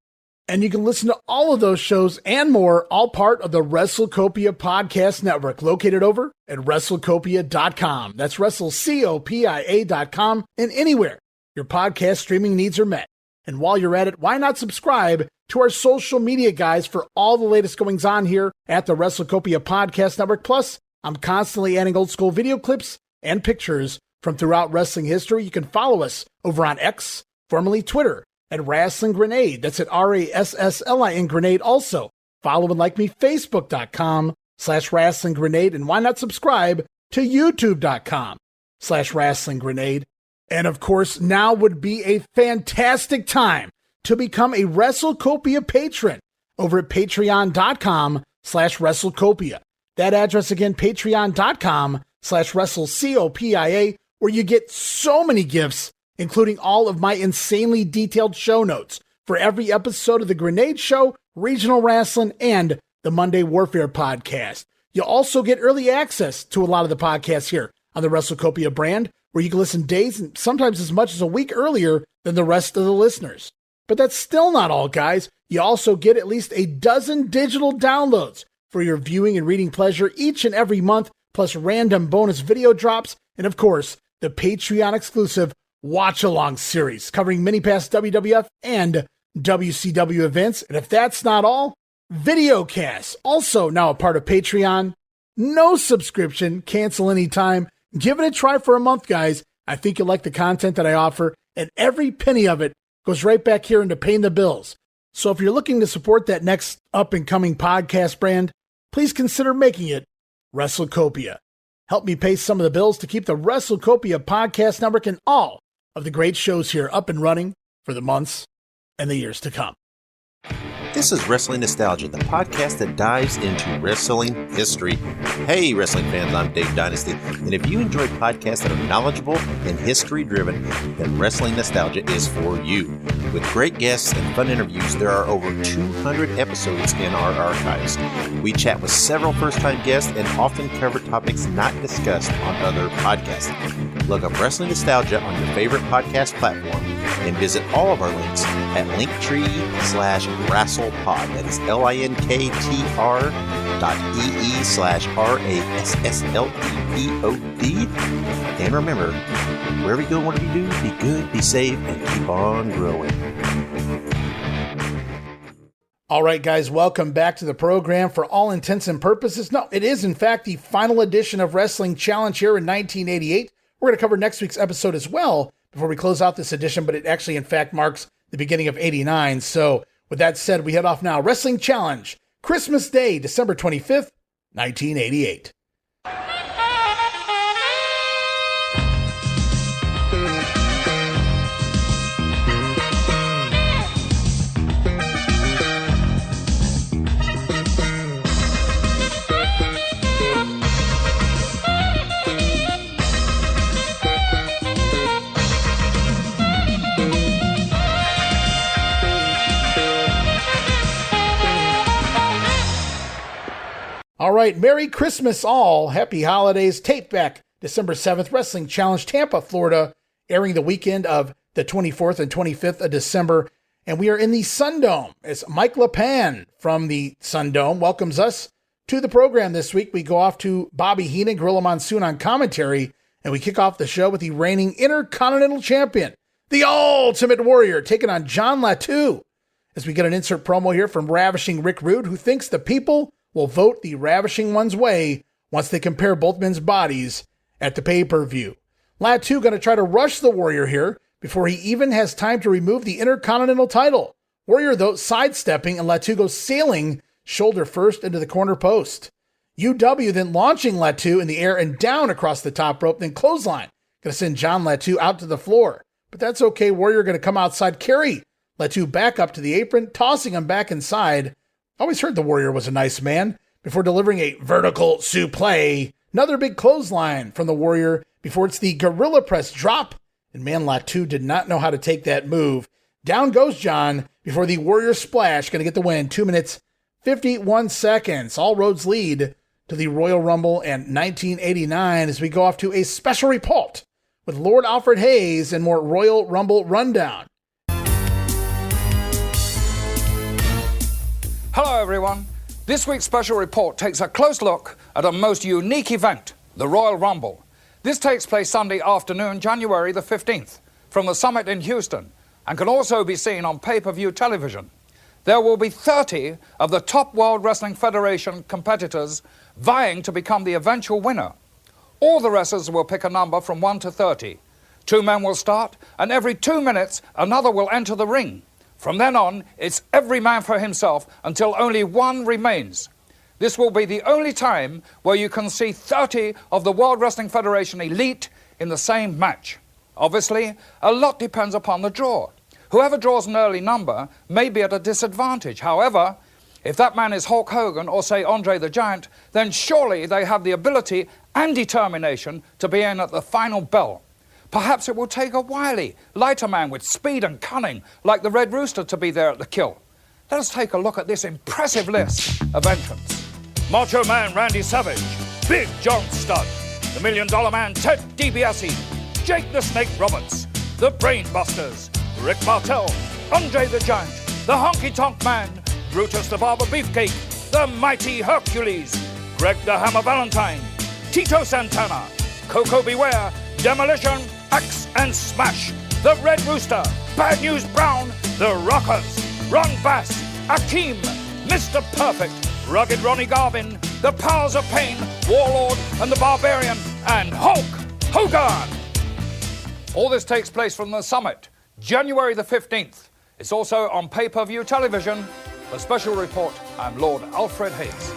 And you can listen to all of those shows and more, all part of the WrestleCopia Podcast Network, located over at WrestleCopia.com. That's WrestleCopia.com, and anywhere your podcast streaming needs are met. And while you're at it, why not subscribe to our social media guys for all the latest goings on here at the WrestleCopia Podcast Network. Plus, I'm constantly adding old school video clips and pictures from throughout wrestling history. You can follow us over on X, formerly Twitter, at Wrestling Grenade. That's at RASSLIN Grenade. Also, follow and like me, Facebook.com/Wrestling Grenade. And why not subscribe to YouTube.com/Wrestling Grenade. And of course, now would be a fantastic time to become a WrestleCopia patron over at patreon.com/WrestleCopia. That address again, patreon.com/WrestleCopia, where you get so many gifts, including all of my insanely detailed show notes for every episode of The Grenade Show, Regional Wrestling, and the Monday Warfare podcast. You'll also get early access to a lot of the podcasts here on the WrestleCopia brand, where you can listen days and sometimes as much as a week earlier than the rest of the listeners. But that's still not all, guys. You also get at least a dozen digital downloads for your viewing and reading pleasure each and every month, plus random bonus video drops, and of course, the Patreon exclusive Watch Along series covering many past WWF and WCW events. And if that's not all, videocasts, also now a part of Patreon. No subscription, cancel anytime. Give it a try for a month, guys. I think you'll like the content that I offer, and every penny of it goes right back here into paying the bills. So if you're looking to support that next up-and-coming podcast brand, please consider making it WrestleCopia. Help me pay some of the bills to keep the WrestleCopia Podcast Network and all of the great shows here up and running for the months and the years to come. This is Wrestling Nostalgia, the podcast that dives into wrestling history. Hey, wrestling fans, I'm Dave Dynasty, and if you enjoy podcasts that are knowledgeable and history-driven, then Wrestling Nostalgia is for you. With great guests and fun interviews, there are over 200 episodes in our archives. We chat with several first-time guests and often cover topics not discussed on other podcasts. Look up Wrestling Nostalgia on your favorite podcast platform and visit all of our links at linktree/WrestlePod. That is linktr.ee/RASSLEPOD. And remember, wherever you go, whatever you do, be good, be safe, and keep on growing. All right, guys, welcome back to the program. For all intents and purposes, no, it is in fact the final edition of Wrestling Challenge here in 1988. We're going to cover next week's episode as well before we close out this edition, but it actually, in fact, marks the beginning of 89. So with that said, we head off now. Wrestling Challenge, Christmas Day, December 25th, 1988. All right, Merry Christmas all. Happy holidays. Tape back December 7th, Wrestling Challenge, Tampa, Florida, airing the weekend of the 24th and 25th of December. And we are in the Sundome as Mike LePan from the Sundome welcomes us to the program this week. We go off to Bobby Heenan, Gorilla Monsoon on commentary, and we kick off the show with the reigning Intercontinental Champion, the Ultimate Warrior, taking on John Latu. As we get an insert promo here from Ravishing Rick Rude, who thinks the people will vote the Ravishing One's way once they compare both men's bodies at the pay-per-view. Latu going to try to rush the Warrior here before he even has time to remove the Intercontinental title. Warrior, though, sidestepping, and Latu goes sailing shoulder first into the corner post. UW then launching Latu in the air and down across the top rope, then clothesline. Going to send John Latu out to the floor. But that's okay. Warrior going to come outside, carry Latu back up to the apron, tossing him back inside. Always heard the Warrior was a nice man, before delivering a vertical suplex. Another big clothesline from the Warrior before it's the Gorilla Press drop. And man, Latu did not know how to take that move. Down goes John before the Warrior splash. Going to get the win. 2 minutes, 51 seconds. All roads lead to the Royal Rumble and 1989 as we go off to a special report with Lord Alfred Hayes and more Royal Rumble rundown. Hello everyone. This week's special report takes a close look at a most unique event, the Royal Rumble. This takes place Sunday afternoon, January the 15th, from the Summit in Houston, and can also be seen on pay-per-view television. There will be 30 of the top World Wrestling Federation competitors vying to become the eventual winner. All the wrestlers will pick a number from 1 to 30. 2 men will start, and every 2 minutes, another will enter the ring. From then on, it's every man for himself until only one remains. This will be the only time where you can see 30 of the World Wrestling Federation elite in the same match. Obviously, a lot depends upon the draw. Whoever draws an early number may be at a disadvantage. However, if that man is Hulk Hogan or, say, Andre the Giant, then surely they have the ability and determination to be in at the final bell. Perhaps it will take a wily, lighter man with speed and cunning, like the Red Rooster, to be there at the kill. Let us take a look at this impressive list of entrants. Macho Man Randy Savage, Big John Studd, the $1 Million Man Ted DiBiase, Jake the Snake Roberts, the Brainbusters, Rick Martel, Andre the Giant, the Honky Tonk Man, Brutus the Barber Beefcake, the Mighty Hercules, Greg the Hammer Valentine, Tito Santana, Coco Beware, Demolition, Axe and Smash, the Red Rooster, Bad News Brown, the Rockers, Ron Bass, Akeem, Mr. Perfect, Rugged Ronnie Garvin, the Powers of Pain, Warlord and the Barbarian, and Hulk Hogan. All this takes place from the Summit, January the 15th. It's also on pay-per-view television. For Special Report, I'm Lord Alfred Hayes.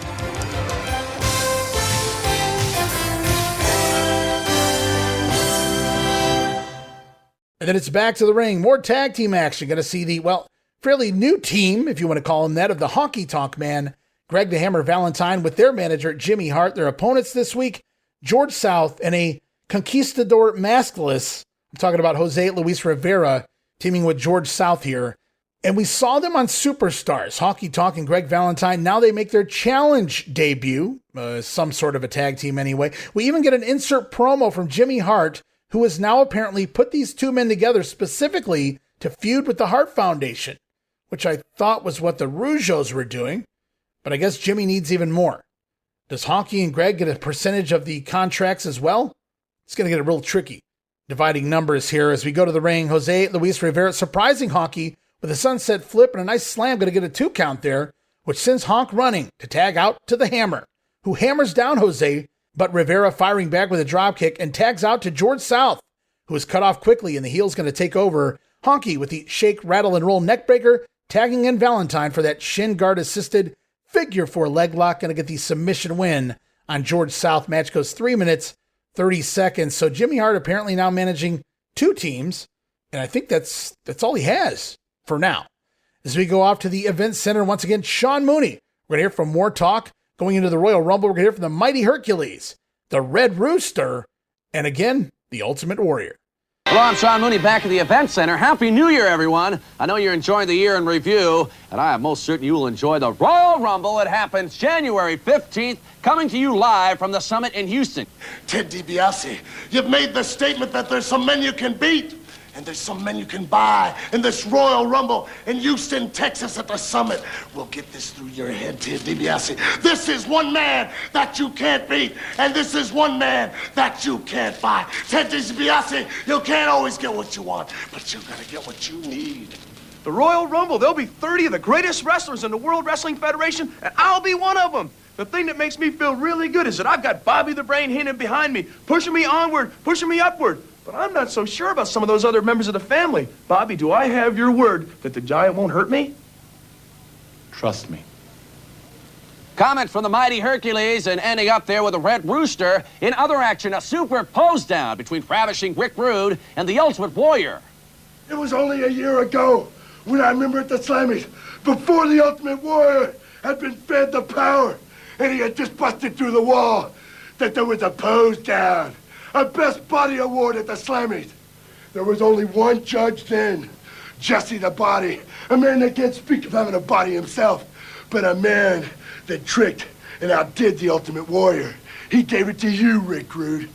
And then it's back to the ring. More tag team action. Going to see the, well, fairly new team, if you want to call him that, of the Honky Tonk Man, Greg the Hammer Valentine, with their manager, Jimmy Hart. Their opponents this week, George South and a conquistador maskless. I'm talking about Jose Luis Rivera teaming with George South here. And we saw them on Superstars, Honky Tonk and Greg Valentine. Now they make their challenge debut, some sort of a tag team anyway. We even get an insert promo from Jimmy Hart, who has now apparently put these two men together specifically to feud with the Hart Foundation, which I thought was what the Rougeaus were doing, but I guess Jimmy needs even more. Does Honky and Greg get a percentage of the contracts as well? It's going to get real tricky. Dividing numbers here as we go to the ring. Jose Luis Rivera surprising Honky with a sunset flip and a nice slam, going to get a 2 count there, which sends Honk running to tag out to the Hammer, who hammers down Jose but Rivera firing back with a dropkick and tags out to George South, who is cut off quickly, and the heel's going to take over. Honky with the shake, rattle, and roll neckbreaker, tagging in Valentine for that shin guard-assisted figure 4 leg lock, going to get the submission win on George South. Match goes 3 minutes, 30 seconds. So Jimmy Hart apparently now managing 2 teams, and I think that's all he has for now. As we go off to the event center, once again, Sean Mooney. We're going to hear from more talk going into the Royal Rumble. We're going to hear from the Mighty Hercules, the Red Rooster, and again, the Ultimate Warrior. Hello, I'm Sean Mooney back at the event center. Happy New Year, everyone. I know you're enjoying the year in review, and I am most certain you will enjoy the Royal Rumble. It happens January 15th, coming to you live from the Summit in Houston. Ted DiBiase, you've made the statement that there's some men you can beat, and there's some men you can buy in this Royal Rumble in Houston, Texas at the Summit. We'll get this through your head, Ted DiBiase. This is one man that you can't beat, and this is one man that you can't buy. Ted DiBiase, you can't always get what you want, but you gotta get what you need. The Royal Rumble, there'll be 30 of the greatest wrestlers in the World Wrestling Federation, and I'll be one of them. The thing that makes me feel really good is that I've got Bobby the Brain Heenan behind me, pushing me onward, pushing me upward. But I'm not so sure about some of those other members of the family. Bobby, do I have your word that the giant won't hurt me? Trust me. Comment from the Mighty Hercules, and ending up there with the Red Rooster. In other action, a super pose down between ravishing Rick Rude and the Ultimate Warrior. It was only a year ago when I remember at the Slammies, before the Ultimate Warrior had been fed the power and he had just busted through the wall, that there was a pose down. A Best Body Award at the Slammies. There was only one judge then, Jesse the Body, a man that can't speak of having a body himself, but a man that tricked and outdid the Ultimate Warrior. He gave it to you, Rick Rude.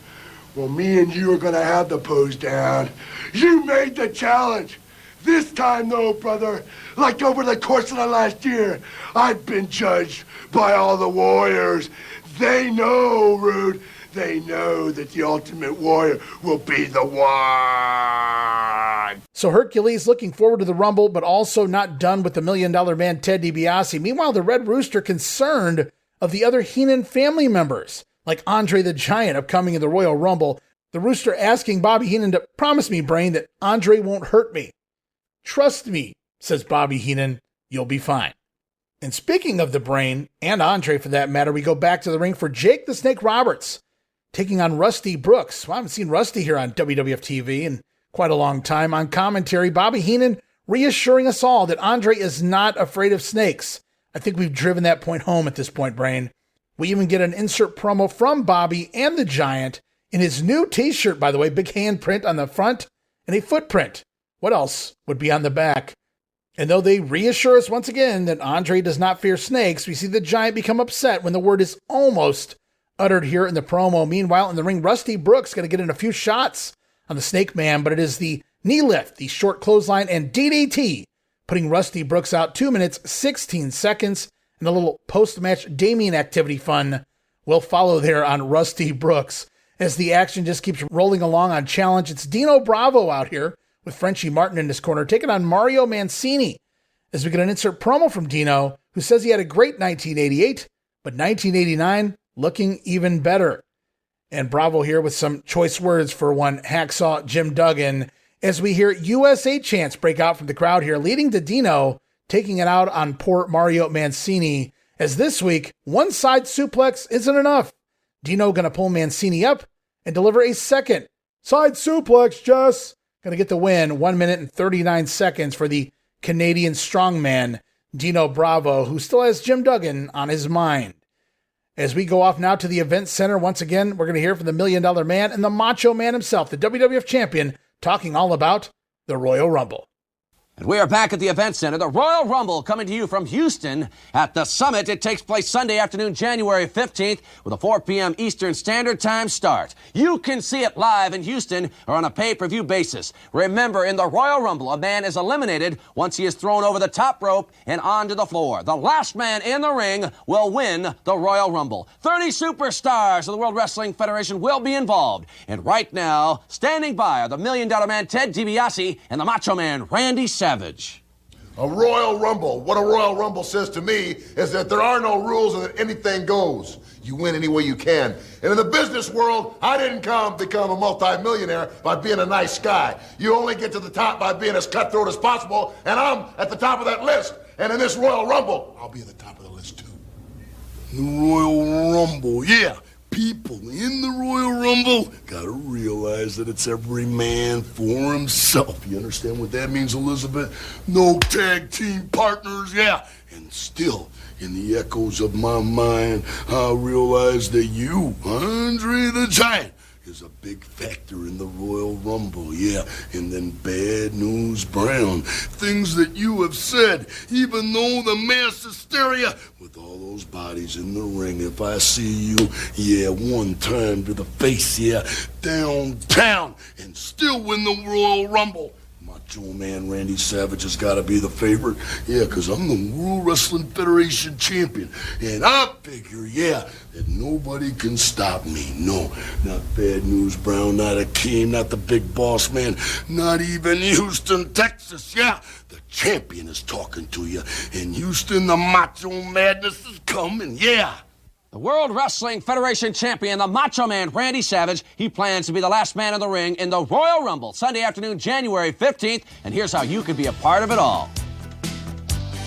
Well, me and you are gonna have the pose down. You made the challenge. This time, though, brother, like over the course of the last year, I've been judged by all the warriors. They know, Rude. They know that the Ultimate Warrior will be the one. So Hercules looking forward to the Rumble, but also not done with the $1 Million Man, Ted DiBiase. Meanwhile, the Red Rooster concerned of the other Heenan family members, like Andre the Giant upcoming in the Royal Rumble. The Rooster asking Bobby Heenan to promise me, Brain, that Andre won't hurt me. Trust me, says Bobby Heenan, you'll be fine. And speaking of the Brain, and Andre for that matter, we go back to the ring for Jake the Snake Roberts, taking on Rusty Brooks. Well, I haven't seen Rusty here on WWF TV in quite a long time. On commentary, Bobby Heenan reassuring us all that Andre is not afraid of snakes. I think we've driven that point home at this point, Brain. We even get an insert promo from Bobby and the Giant in his new t-shirt, by the way, big handprint on the front and a footprint. What else would be on the back? And though they reassure us once again that Andre does not fear snakes, we see the Giant become upset when the word is almost uttered here in the promo. Meanwhile, in the ring, Rusty Brooks going to get in a few shots on the Snake Man, but it is the knee lift, the short clothesline, and DDT, putting Rusty Brooks out 2 minutes, 16 seconds, and a little post-match Damien activity fun will follow there on Rusty Brooks. As the action just keeps rolling along on Challenge, it's Dino Bravo out here with Frenchie Martin in his corner, taking on Mario Mancini, as we get an insert promo from Dino, who says he had a great 1988, but 1989 looking even better. And Bravo here with some choice words for one hacksaw Jim Duggan, as we hear USA chants break out from the crowd here, leading to Dino taking it out on poor Mario Mancini, as this week, one side suplex isn't enough. Dino gonna pull Mancini up and deliver a second side suplex, Jess. Gonna get the win, 1 minute and 39 seconds for the Canadian strongman, Dino Bravo, who still has Jim Duggan on his mind. As we go off now to the event center, once again, we're going to hear from the $1 Million Man and the Macho Man himself, the WWF Champion, talking all about the Royal Rumble. And we are back at the event center, the Royal Rumble, coming to you from Houston at the Summit. It takes place Sunday afternoon, January 15th, with a 4 p.m. Eastern Standard Time start. You can see it live in Houston or on a pay-per-view basis. Remember, in the Royal Rumble, a man is eliminated once he is thrown over the top rope and onto the floor. The last man in the ring will win the Royal Rumble. 30 superstars of the World Wrestling Federation will be involved. And right now, standing by are the $1 Million Man, Ted DiBiase, and the Macho Man, Randy Savage. A Royal Rumble. What a Royal Rumble says to me is that there are no rules and that anything goes. You win any way you can. And in the business world, I didn't become a multi-millionaire by being a nice guy. You only get to the top by being as cutthroat as possible, and I'm at the top of that list. And in this Royal Rumble, I'll be at the top of the list too. The Royal Rumble, yeah. People in the Royal Rumble gotta realize that it's every man for himself. You understand what that means, Elizabeth? No tag team partners, yeah. And still, in the echoes of my mind, I realize that you, Andre the Giant, is a big factor in the Royal Rumble, yeah. And then Bad News Brown, things that you have said, even though the mass hysteria, with all those bodies in the ring, if I see you, yeah, one time to the face, yeah, downtown, and still win the Royal Rumble. Macho Man Randy Savage has got to be the favorite. Yeah, because I'm the World Wrestling Federation champion. And I figure, yeah, that nobody can stop me. No, not Bad News Brown, not Akeem, not the Big Boss Man, not even Houston, Texas. Yeah, the champion is talking to you. In Houston, the Macho Madness is coming. Yeah. The World Wrestling Federation champion, the Macho Man Randy Savage, he plans to be the last man in the ring in the Royal Rumble, Sunday afternoon, January 15th, and here's how you can be a part of it all.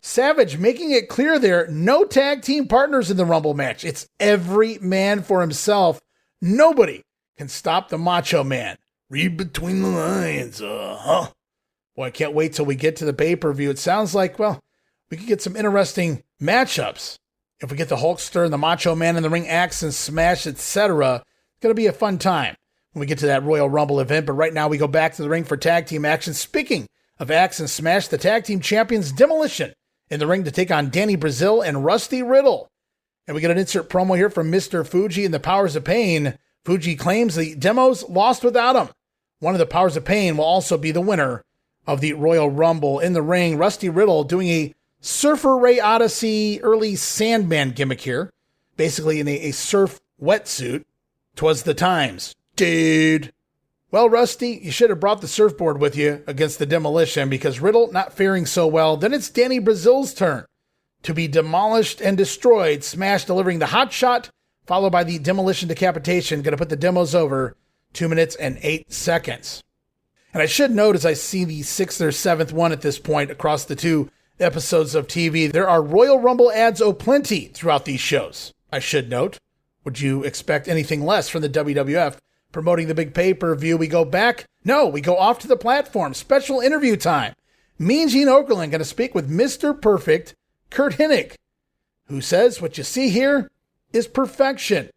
Savage making it clear there, no tag team partners in the Rumble match. It's every man for himself. Nobody can stop the Macho Man. Read between the lines, Boy, I can't wait till we get to the pay-per-view. It sounds like, well, we could get some interesting matchups. If we get the Hulkster and the Macho Man in the ring, axe and smash, etc., it's going to be a fun time when we get to that Royal Rumble event. But right now we go back to the ring for tag team action. Speaking of axe and smash, the tag team champions Demolition in the ring to take on Danny Brazil and Rusty Riddle. And we get an insert promo here from Mr. Fuji and the Powers of Pain. Fuji claims the Demos lost without him. One of the Powers of Pain will also be the winner of the Royal Rumble. In the ring, Rusty Riddle doing a Surfer Ray Odyssey early Sandman gimmick here. Basically in a surf wetsuit. 'Twas the times, dude. Well, Rusty, you should have brought the surfboard with you against the Demolition because Riddle not faring so well. Then it's Danny Brazil's turn to be demolished and destroyed. Smash delivering the hot shot, followed by the Demolition decapitation. Going to put the Demos over 2 minutes and 8 seconds. And I should note as I see the 6th or 7th one at this point across the two episodes of TV, there are Royal Rumble ads plenty throughout these shows. I should note. Would you expect anything less from the WWF promoting the big pay-per-view? We go back. No, we go off to the platform. Special interview time. Mean Gene Okerlund going to speak with Mr. Perfect, Curt Hennig, who says what you see here is perfection.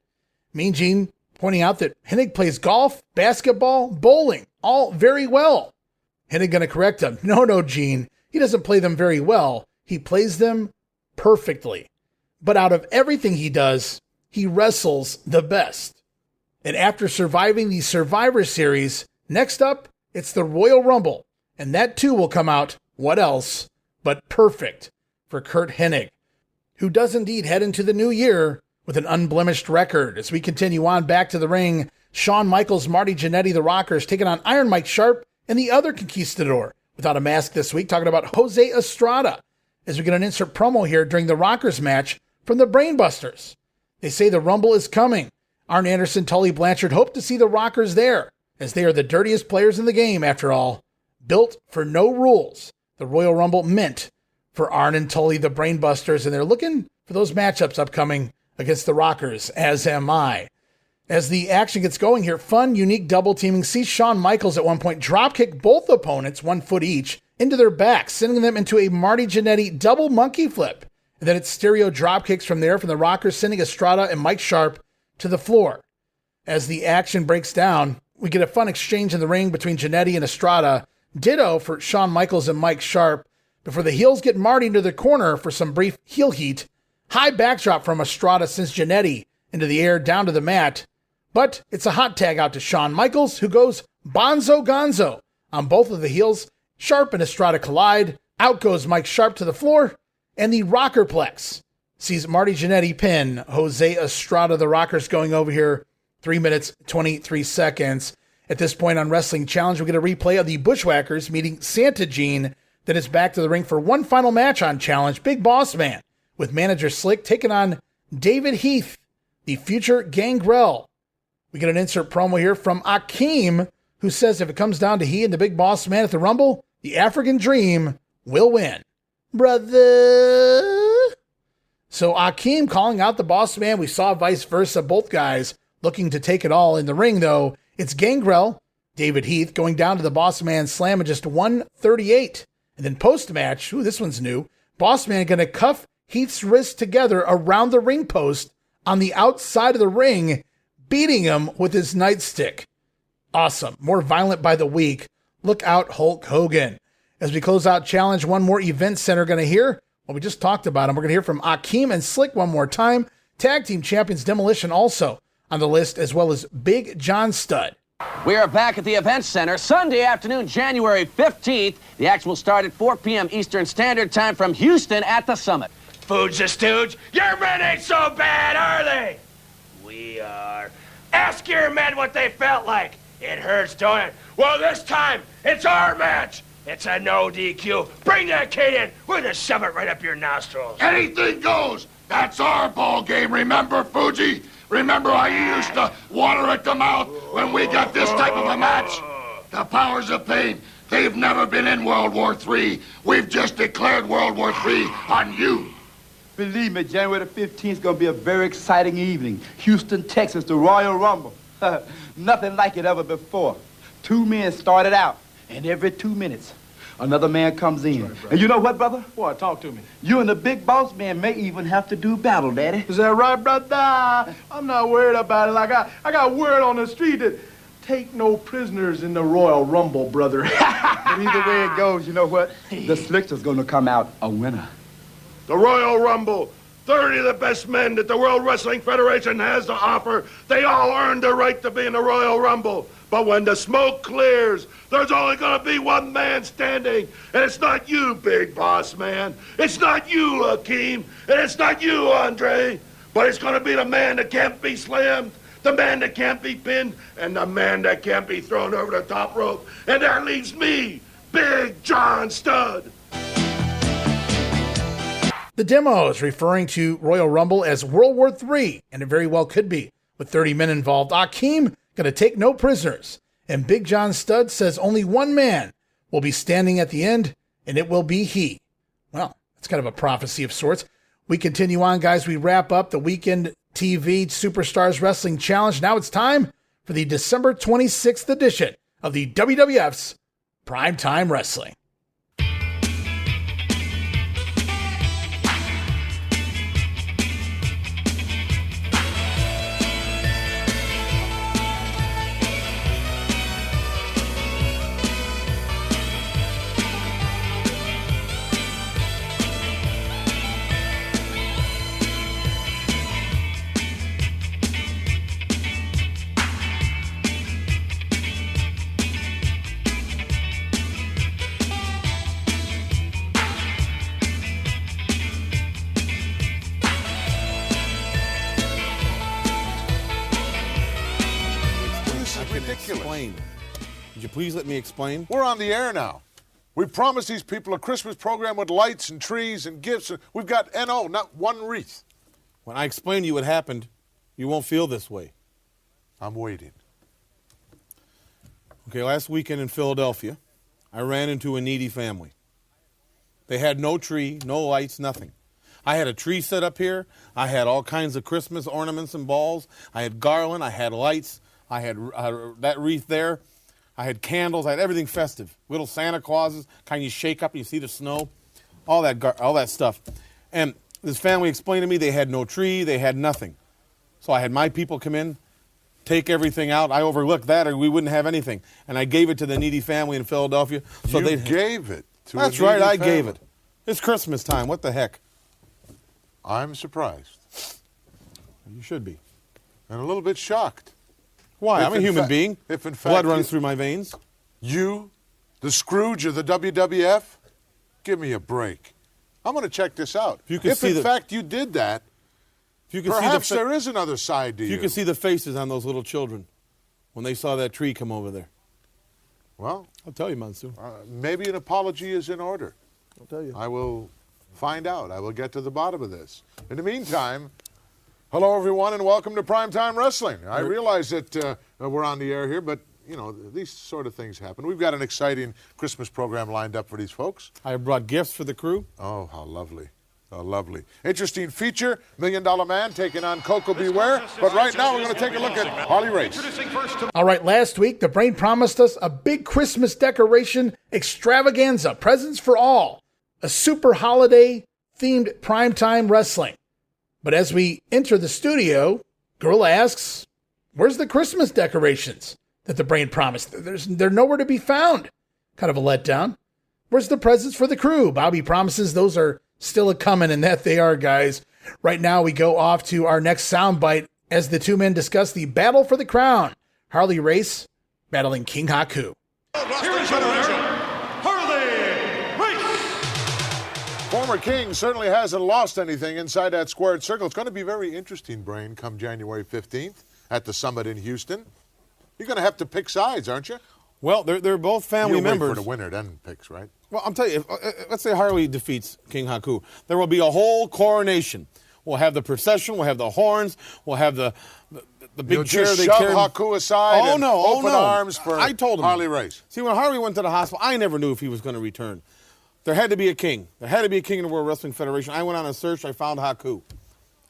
Mean Gene pointing out that Hennig plays golf, basketball, bowling, all very well. Hennig going to correct him. No, Gene. He doesn't play them very well. He plays them perfectly. But out of everything he does, he wrestles the best. And after surviving the Survivor Series, next up, it's the Royal Rumble. And that too will come out, what else, but perfect for Curt Hennig, who does indeed head into the new year with an unblemished record. As we continue on back to the ring, Shawn Michaels, Marty Jannetty, the Rockers, taking on Iron Mike Sharp and the other Conquistador. Without a mask this week, talking about Jose Estrada, as we get an insert promo here during the Rockers match from the Brainbusters. They say the Rumble is coming. Arn Anderson, Tully Blanchard hope to see the Rockers there, as they are the dirtiest players in the game, after all. Built for no rules. The Royal Rumble meant for Arn and Tully, the Brainbusters, and they're looking for those matchups upcoming against the Rockers, as am I. As the action gets going here, fun, unique double teaming. See Shawn Michaels at one point dropkick both opponents, 1 foot each, into their backs, sending them into a Marty Jannetty double monkey flip. And then it's stereo dropkicks from there from the Rockers, sending Estrada and Mike Sharp to the floor. As the action breaks down, we get a fun exchange in the ring between Jannetty and Estrada. Ditto for Shawn Michaels and Mike Sharp. Before the heels get Marty into the corner for some brief heel heat. High backdrop from Estrada sends Jannetty into the air down to the mat. But it's a hot tag out to Shawn Michaels, who goes Bonzo Gonzo on both of the heels. Sharp and Estrada collide. Out goes Mike Sharp to the floor. And the Rockerplex sees Marty Jannetty pin Jose Estrada. The Rockers going over here 3 minutes, 23 seconds. At this point on Wrestling Challenge, we get a replay of the Bushwhackers meeting Santa Gene then it's back to the ring for one final match on Challenge, Big Boss Man, with manager Slick taking on David Heath, the future Gangrel. We get an insert promo here from Akeem, who says if it comes down to he and the Big Boss Man at the Rumble, the African Dream will win. Brother. So Akeem calling out the Boss Man. We saw vice versa, both guys looking to take it all in the ring, though. It's Gangrel, David Heath, going down to the Boss Man slam at just 138. And then post-match, this one's new, Boss Man going to cuff Heath's wrists together around the ring post on the outside of the ring, beating him with his nightstick. Awesome. More violent by the week. Look out, Hulk Hogan. As we close out Challenge, one more event center going to hear. Well, we just talked about him. We're going to hear from Akeem and Slick one more time. Tag Team Champions Demolition also on the list, as well as Big John Studd. We are back at the Event Center Sunday afternoon, January 15th. The action will start at 4 p.m. Eastern Standard Time from Houston at the Summit. Food's a stooge. Your men ain't so bad, are they? We are. Ask your men what they felt like. It hurts, don't it? Well, this time, it's our match. It's a no DQ. Bring that kid in. We're gonna shove it right up your nostrils. Anything goes. That's our ball game. Remember, Fuji? Remember how you used to water at the mouth when we got this type of a match? The powers of pain, they've never been in World War III. We've just declared World War III on you. Believe me, January the 15th is going to be a very exciting evening. Houston, Texas, the Royal Rumble. Nothing like it ever before. 2 men started out, and every 2 minutes, another man comes in. Right, and you know what, brother? What? Talk to me. You and the Big Boss Man may even have to do battle, Daddy. Is that right, brother? I'm not worried about it. Like I got word on the street that take no prisoners in the Royal Rumble, brother. But either way it goes, you know what? The Slickster's going to come out a winner. The Royal Rumble, 30 of the best men that the World Wrestling Federation has to offer. They all earned the right to be in the Royal Rumble. But when the smoke clears, there's only going to be one man standing. And it's not you, Big Boss Man. It's not you, Akeem. And it's not you, Andre. But it's going to be the man that can't be slammed, the man that can't be pinned, and the man that can't be thrown over the top rope. And that leaves me, Big John Studd. The demo is referring to Royal Rumble as World War III, and it very well could be, with 30 men involved. Akeem going to take no prisoners, and Big John Studd says only one man will be standing at the end, and it will be he. Well, it's kind of a prophecy of sorts. We continue on, guys. We wrap up the Weekend TV Superstars Wrestling Challenge. Now it's time for the December 26th edition of the WWF's Primetime Wrestling. Explain. Would you please let me explain? We're on the air now. We promised these people a Christmas program with lights and trees and gifts. And we've got N.O., not one wreath. When I explain to you what happened, you won't feel this way. I'm waiting. Okay, last weekend in Philadelphia, I ran into a needy family. They had no tree, no lights, nothing. I had a tree set up here. I had all kinds of Christmas ornaments and balls. I had garland. I had lights. I had that wreath there. I had candles. I had everything festive. Little Santa Clauses, kind you shake up and you see the snow, all that stuff. And this family explained to me they had no tree, they had nothing. So I had my people come in, take everything out. I overlooked that, or we wouldn't have anything. And I gave it to the needy family in Philadelphia. So you gave it to That's a needy right, I family. gave it. It's Christmas time. What the heck? I'm surprised. You should be. And a little bit shocked. Why? If I'm a in human fa- being. If in fact Blood runs through my veins. You, the Scrooge of the WWF, give me a break. I'm going to check this out. If in fact you did that, perhaps there is another side to you. You can see the faces on those little children when they saw that tree come over there. Well, I'll tell you, Monsoon. Maybe an apology is in order. I'll tell you. I will find out. I will get to the bottom of this. In the meantime, hello, everyone, and welcome to Primetime Wrestling. I realize that we're on the air here, but, you know, these sort of things happen. We've got an exciting Christmas program lined up for these folks. I brought gifts for the crew. Oh, how lovely. Oh, lovely. Interesting feature, $1 Million Man taking on Coco Beware. But right now, we're going to take a look at Harley Race. All right, last week, the Brain promised us a big Christmas decoration extravaganza, presents for all, a super holiday-themed primetime wrestling. But as we enter the studio, Gorilla asks, where's the Christmas decorations that the Brain promised? They're nowhere to be found. Kind of a letdown. Where's the presents for the crew? Bobby promises those are still a-coming, and that they are, guys. Right now, we go off to our next soundbite as the two men discuss the battle for the crown. Harley Race battling King Haku. Here's your winner, Harley Race. Former King certainly hasn't lost anything inside that squared circle. It's going to be very interesting, Brain, come January 15th at the Summit in Houston. You're going to have to pick sides, aren't you? Well, they're both family members. Wait for the winner, then picks, right? Well, I'm telling you, let's say Harley defeats King Haku. There will be a whole coronation. We'll have the procession. We'll have the horns. We'll have the big chair. Just they shove carry. Haku aside and open arms for I told him. Harley Race. See, when Harley went to the hospital, I never knew if he was going to return. There had to be a king. There had to be a king in the World Wrestling Federation. I went on a search. I found Haku.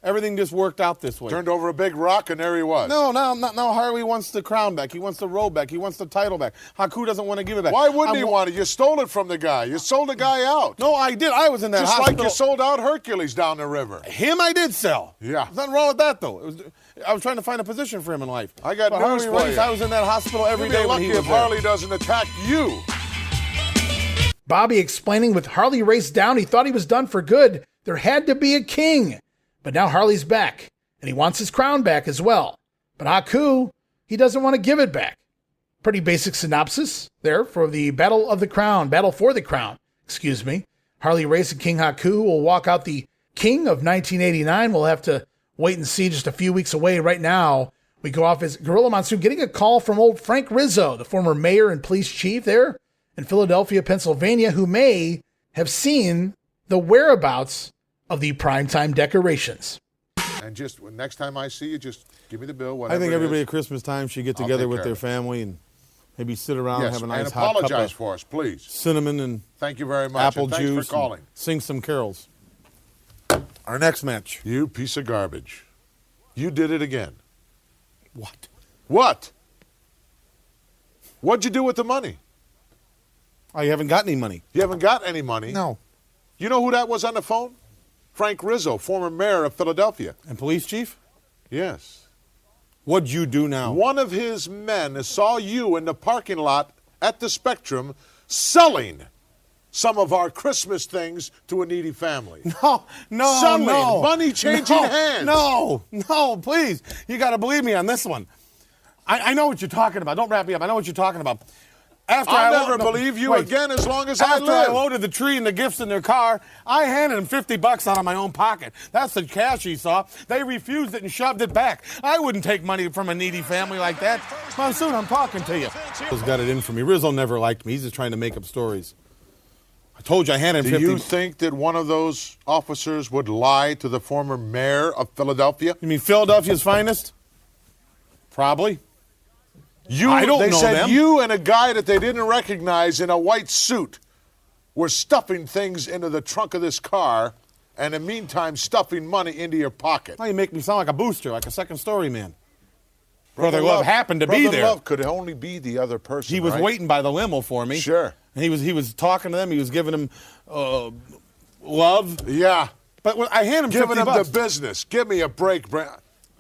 Everything just worked out this way. Turned over a big rock, and there he was. No, Harley wants the crown back. He wants the robe back. He wants the title back. Haku doesn't want to give it back. Why wouldn't he want it? You stole it from the guy. You sold the guy out. No, I did. I was in that Just hospital. like you sold out Hercules down the river. Him I did sell. Yeah. There's nothing wrong with that, though. I was trying to find a position for him in life. I got but news Harley for Race, you. I was in that hospital every day when he was if there. Harley doesn't attack you. Bobby explaining with Harley Race down, he thought he was done for good. There had to be a king. But now Harley's back, and he wants his crown back as well. But Haku, he doesn't want to give it back. Pretty basic synopsis there for the battle for the crown, excuse me. Harley Race and King Haku will walk out the king of 1989. We'll have to wait and see, just a few weeks away. Right now, we go off as Gorilla Monsoon getting a call from old Frank Rizzo, the former mayor and police chief there in Philadelphia, Pennsylvania, who may have seen the whereabouts of the primetime decorations. And just next time I see you, just give me the bill. I think everybody at Christmas time should get together with their family and maybe sit around and have a nice hot cup apologize of for us, please. Cinnamon and thank you very much. apple and thanks juice. for calling. Sing some carols. Our next match. You piece of garbage. You did it again. What? What? What'd you do with the money? I haven't got any money. You haven't got any money? No. You know who that was on the phone? Frank Rizzo, former mayor of Philadelphia. And police chief? Yes. What'd you do now? One of his men saw you in the parking lot at the Spectrum selling some of our Christmas things to a needy family. No. Selling, money changing hands. No, please. You got to believe me on this one. I know what you're talking about. Don't wrap me up. I know what you're talking about. I'll never believe you again as long as I live. After I loaded the tree and the gifts in their car, I handed them $50 out of my own pocket. That's the cash he saw. They refused it and shoved it back. I wouldn't take money from a needy family like that. Monsoon, I'm talking to you. Rizzo's got it in for me. Rizzo never liked me. He's just trying to make up stories. I told you I handed him 50. Do you think that one of those officers would lie to the former mayor of Philadelphia? You mean Philadelphia's finest? Probably. I don't know them. You and a guy that they didn't recognize in a white suit were stuffing things into the trunk of this car and in the meantime stuffing money into your pocket. Now you make me sound like a booster, like a second story man. Brother Love happened to be there. Brother Love could only be the other person. He was waiting by the limo for me. Sure. And he was talking to them. He was giving them love. Yeah. But when I handed him giving $50, him the business. Give me a break, Brent.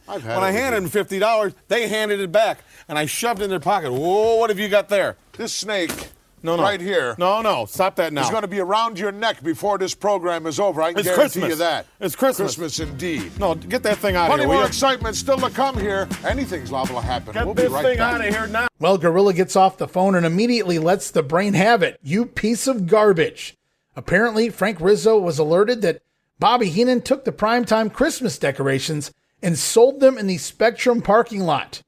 When I handed them $50, they handed it back, and I shoved it in their pocket. Whoa, what have you got there? This snake No. right here. No. Stop that now. It's going to be around your neck before this program is over. I can guarantee Christmas. you that. It's Christmas. Christmas indeed. No, get that thing out of Plenty here. more excitement still to come here. Anything's liable to happen. Get we'll this be right thing back. out of here now. Well, Gorilla gets off the phone and immediately lets the Brain have it. You piece of garbage. Apparently, Frank Rizzo was alerted that Bobby Heenan took the primetime Christmas decorations and sold them in the Spectrum parking lot.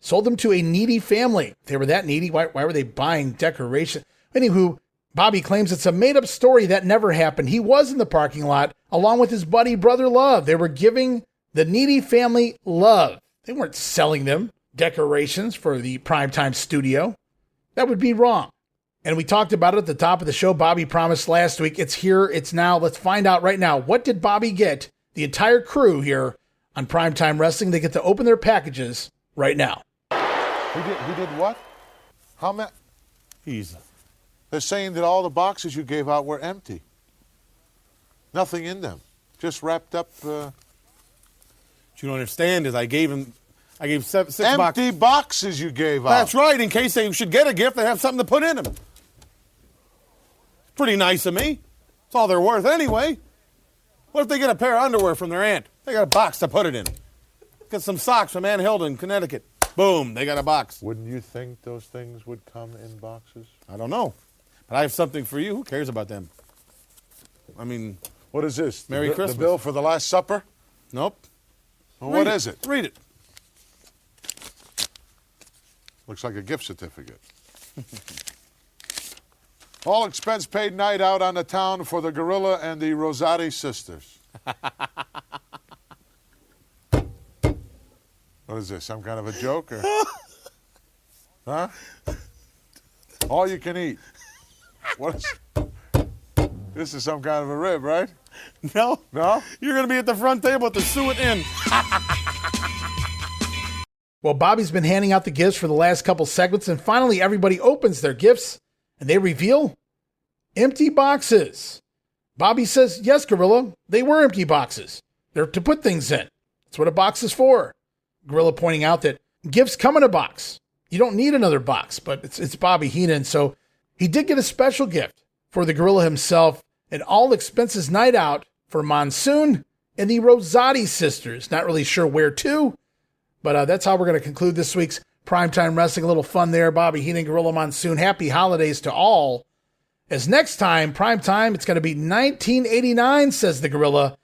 sold them to a needy family. If they were that needy, why were they buying decoration? Anywho, Bobby claims it's a made-up story that never happened. He was in the parking lot along with his buddy, Brother Love. They were giving the needy family love. They weren't selling them decorations for the primetime studio. That would be wrong. And we talked about it at the top of the show. Bobby promised last week. It's here. It's now. Let's find out right now. What did Bobby get? The entire crew here on Primetime Wrestling. They get to open their packages right now. He did what? How many? They're saying that all the boxes you gave out were empty. Nothing in them. Just wrapped up. What you don't understand is I gave six boxes. Empty boxes you gave out. That's right. In case they should get a gift, they have something to put in them. Pretty nice of me. It's all they're worth anyway. What if they get a pair of underwear from their aunt? They got a box to put it in. Get some socks from Ann Hilda in Connecticut. Boom, they got a box. Wouldn't you think those things would come in boxes? I don't know. But I have something for you. Who cares about them? I mean, what is this? Merry Christmas. The bill for the Last Supper? Nope. Well, what is it? Read it. Looks like a gift certificate. All expense paid night out on the town for the Gorilla and the Rosati sisters. What is this, some kind of a joke? Or? Huh? All you can eat. What is... This is some kind of a rib, right? No. No? You're going to be at the front table at the Suet Inn. Well, Bobby's been handing out the gifts for the last couple segments, and finally everybody opens their gifts, and they reveal empty boxes. Bobby says, yes, Gorilla, they were empty boxes. They're to put things in. That's what a box is for. Gorilla pointing out that gifts come in a box. You don't need another box, but it's Bobby Heenan, so he did get a special gift for the Gorilla himself, an all-expenses night out for Monsoon and the Rosati sisters. Not really sure where to, but that's how we're going to conclude this week's Primetime Wrestling. A little fun there. Bobby Heenan, Gorilla Monsoon. Happy holidays to all. As next time, Primetime, it's going to be 1989, says the Gorilla,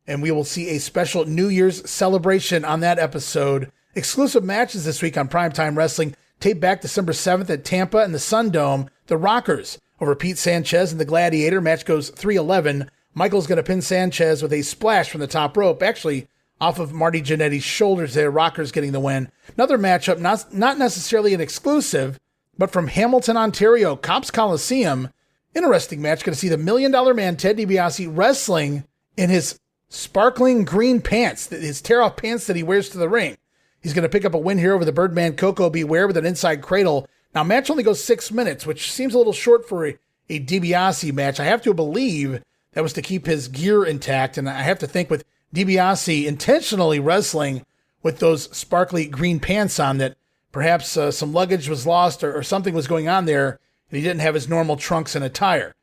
and we will see a special New Year's celebration on that episode. Exclusive matches this week on Primetime Wrestling. Taped back December 7th at Tampa in the Sun Dome. The Rockers over Pete Sanchez and the Gladiator. Match goes 3-11. Michael's going to pin Sanchez with a splash from the top rope. Actually, off of Marty Jannetty's shoulders there. Rockers getting the win. Another matchup, not necessarily an exclusive, but from Hamilton, Ontario, Cops Coliseum. Interesting match. Going to see the $1 Million Man, Ted DiBiase, wrestling in his sparkling green pants, his tear-off pants that he wears to the ring. He's going to pick up a win here over the Birdman Coco Beware with an inside cradle. Now, match only goes 6 minutes, which seems a little short for a DiBiase match. I have to believe that was to keep his gear intact, and I have to think with DiBiase intentionally wrestling with those sparkly green pants on that perhaps some luggage was lost or something was going on there, and he didn't have his normal trunks and attire.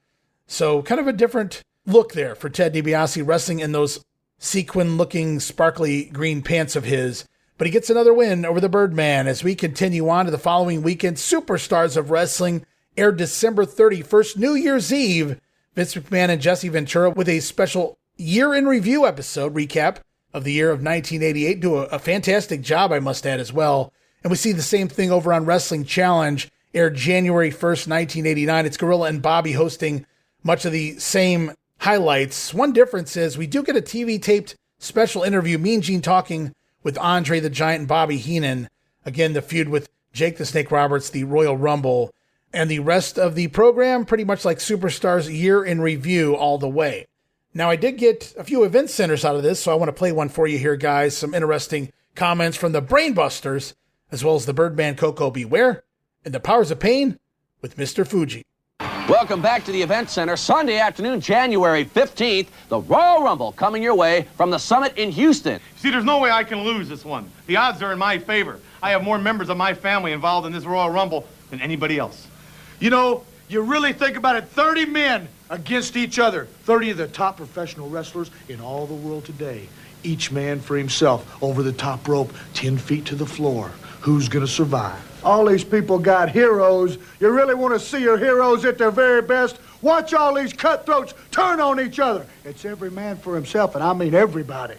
So kind of a different look there for Ted DiBiase wrestling in those sequin-looking sparkly green pants of his. But he gets another win over the Birdman as we continue on to the following weekend. Superstars of Wrestling aired December 31st, New Year's Eve. Vince McMahon and Jesse Ventura with a special year in review episode recap of the year of 1988. Do a fantastic job, I must add, as well. And we see the same thing over on Wrestling Challenge, aired January 1st, 1989. It's Gorilla and Bobby hosting much of the same highlights. One difference is we do get a TV taped special interview, Mean Gene talking with Andre the Giant and Bobby Heenan. Again, the feud with Jake the Snake Roberts, the Royal Rumble. And the rest of the program, pretty much like Superstars year in review all the way. Now, I did get a few event centers out of this, so I want to play one for you here, guys. Some interesting comments from the Brainbusters, as well as the Birdman Coco Beware, and the Powers of Pain with Mr. Fuji. Welcome back to the Event Center. Sunday afternoon, January 15th, the Royal Rumble coming your way from the Summit in Houston. See, there's no way I can lose this one. The odds are in my favor. I have more members of my family involved in this Royal Rumble than anybody else. You know, you really think about it, 30 men against each other. 30 of the top professional wrestlers in all the world today. Each man for himself, over the top rope, 10 feet to the floor. Who's gonna survive? All these people got heroes. You really want to see your heroes at their very best? Watch all these cutthroats turn on each other. It's every man for himself, and I mean everybody.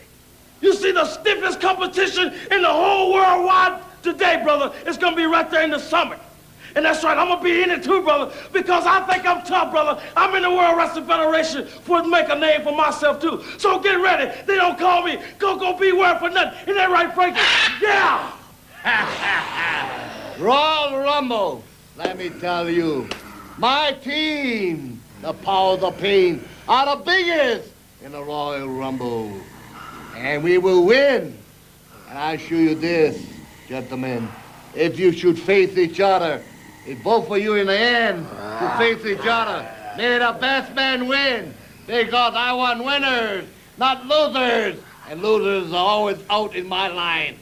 You see the stiffest competition in the whole world wide Today, brother, it's gonna be right there in the Summit. And that's right, I'm gonna be in it too, brother, because I think I'm tough, brother. I'm in the World Wrestling Federation for to make a name for myself too. So get ready. They don't call me Go Beware for nothing. Isn't that right, Frankie? Yeah! Royal Rumble, let me tell you, my team, the Powers of Pain, are the biggest in the Royal Rumble. And we will win. And I assure you this, gentlemen, if you should face each other, if both of you in the end should face each other, may the best man win. Because I want winners, not losers. And losers are always out in my line.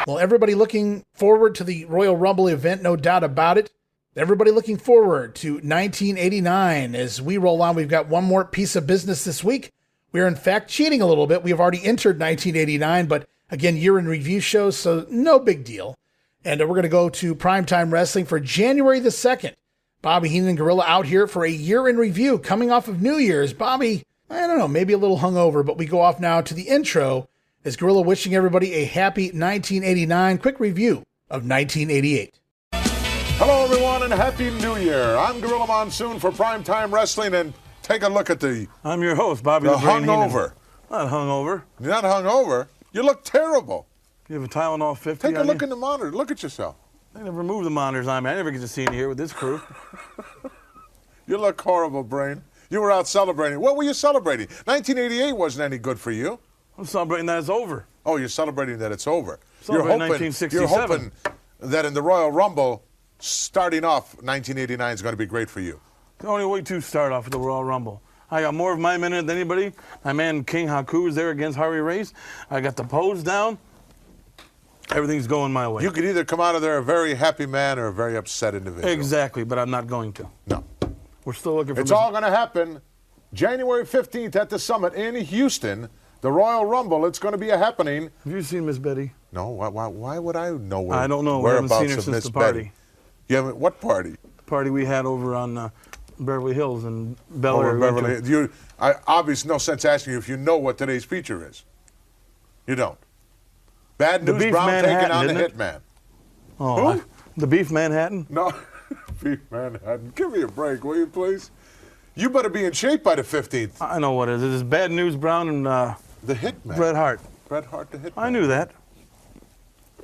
Well, everybody looking forward to the Royal Rumble event, no doubt about it. Everybody looking forward to 1989. As we roll on, we've got one more piece of business this week. We are, in fact, cheating a little bit. We have already entered 1989, but again, year in review shows, so no big deal. And we're going to go to Primetime Wrestling for January the 2nd. Bobby Heenan and Gorilla out here for a year in review, coming off of New Year's. Bobby, I don't know, maybe a little hungover, but we go off now to the intro as Gorilla wishing everybody a happy 1989. Quick review of 1988. Hello, everyone, and Happy New Year. I'm Gorilla Monsoon for Primetime Wrestling, and take a look at the... I'm your host, Bobby the Brain Heenan. hungover. Not hungover. You're not hungover? You look terrible. You have a Tylenol 50 Take a on look you? in the monitor. Look at yourself. They never move the monitors on me. I never get to see you here with this crew. You look horrible, Brain. You were out celebrating. What were you celebrating? 1988 wasn't any good for you. I'm celebrating that it's over. Oh, you're celebrating that it's over. Celebrating You're 1967. hoping that in the Royal Rumble, starting off 1989 is going to be great for you. The only way to start off with the Royal Rumble. I got more of my minute than anybody. My man King Haku is there against Harley Race. I got the pose down. Everything's going my way. You could either come out of there a very happy man or a very upset individual. Exactly, but I'm not going to. No. We're still looking for... It's all going to happen January 15th at the Summit in Houston. The Royal Rumble, it's going to be a happening. Have you seen Miss Betty? No, why would I know where? I don't know. We haven't seen her since the party. You haven't, what party? Party we had over on Beverly Hills and Bel Air. Beverly. Obviously, no sense asking you if you know what today's feature is. You don't. Bad News Brown taking on the Hitman. Oh, who? The Beef Manhattan? No, Beef Manhattan. Give me a break, will you, please? You better be in shape by the 15th. I know what it is. It is Bad News Brown and the Hitman. Bret Hart. Bret Hart, the Hitman. I knew that.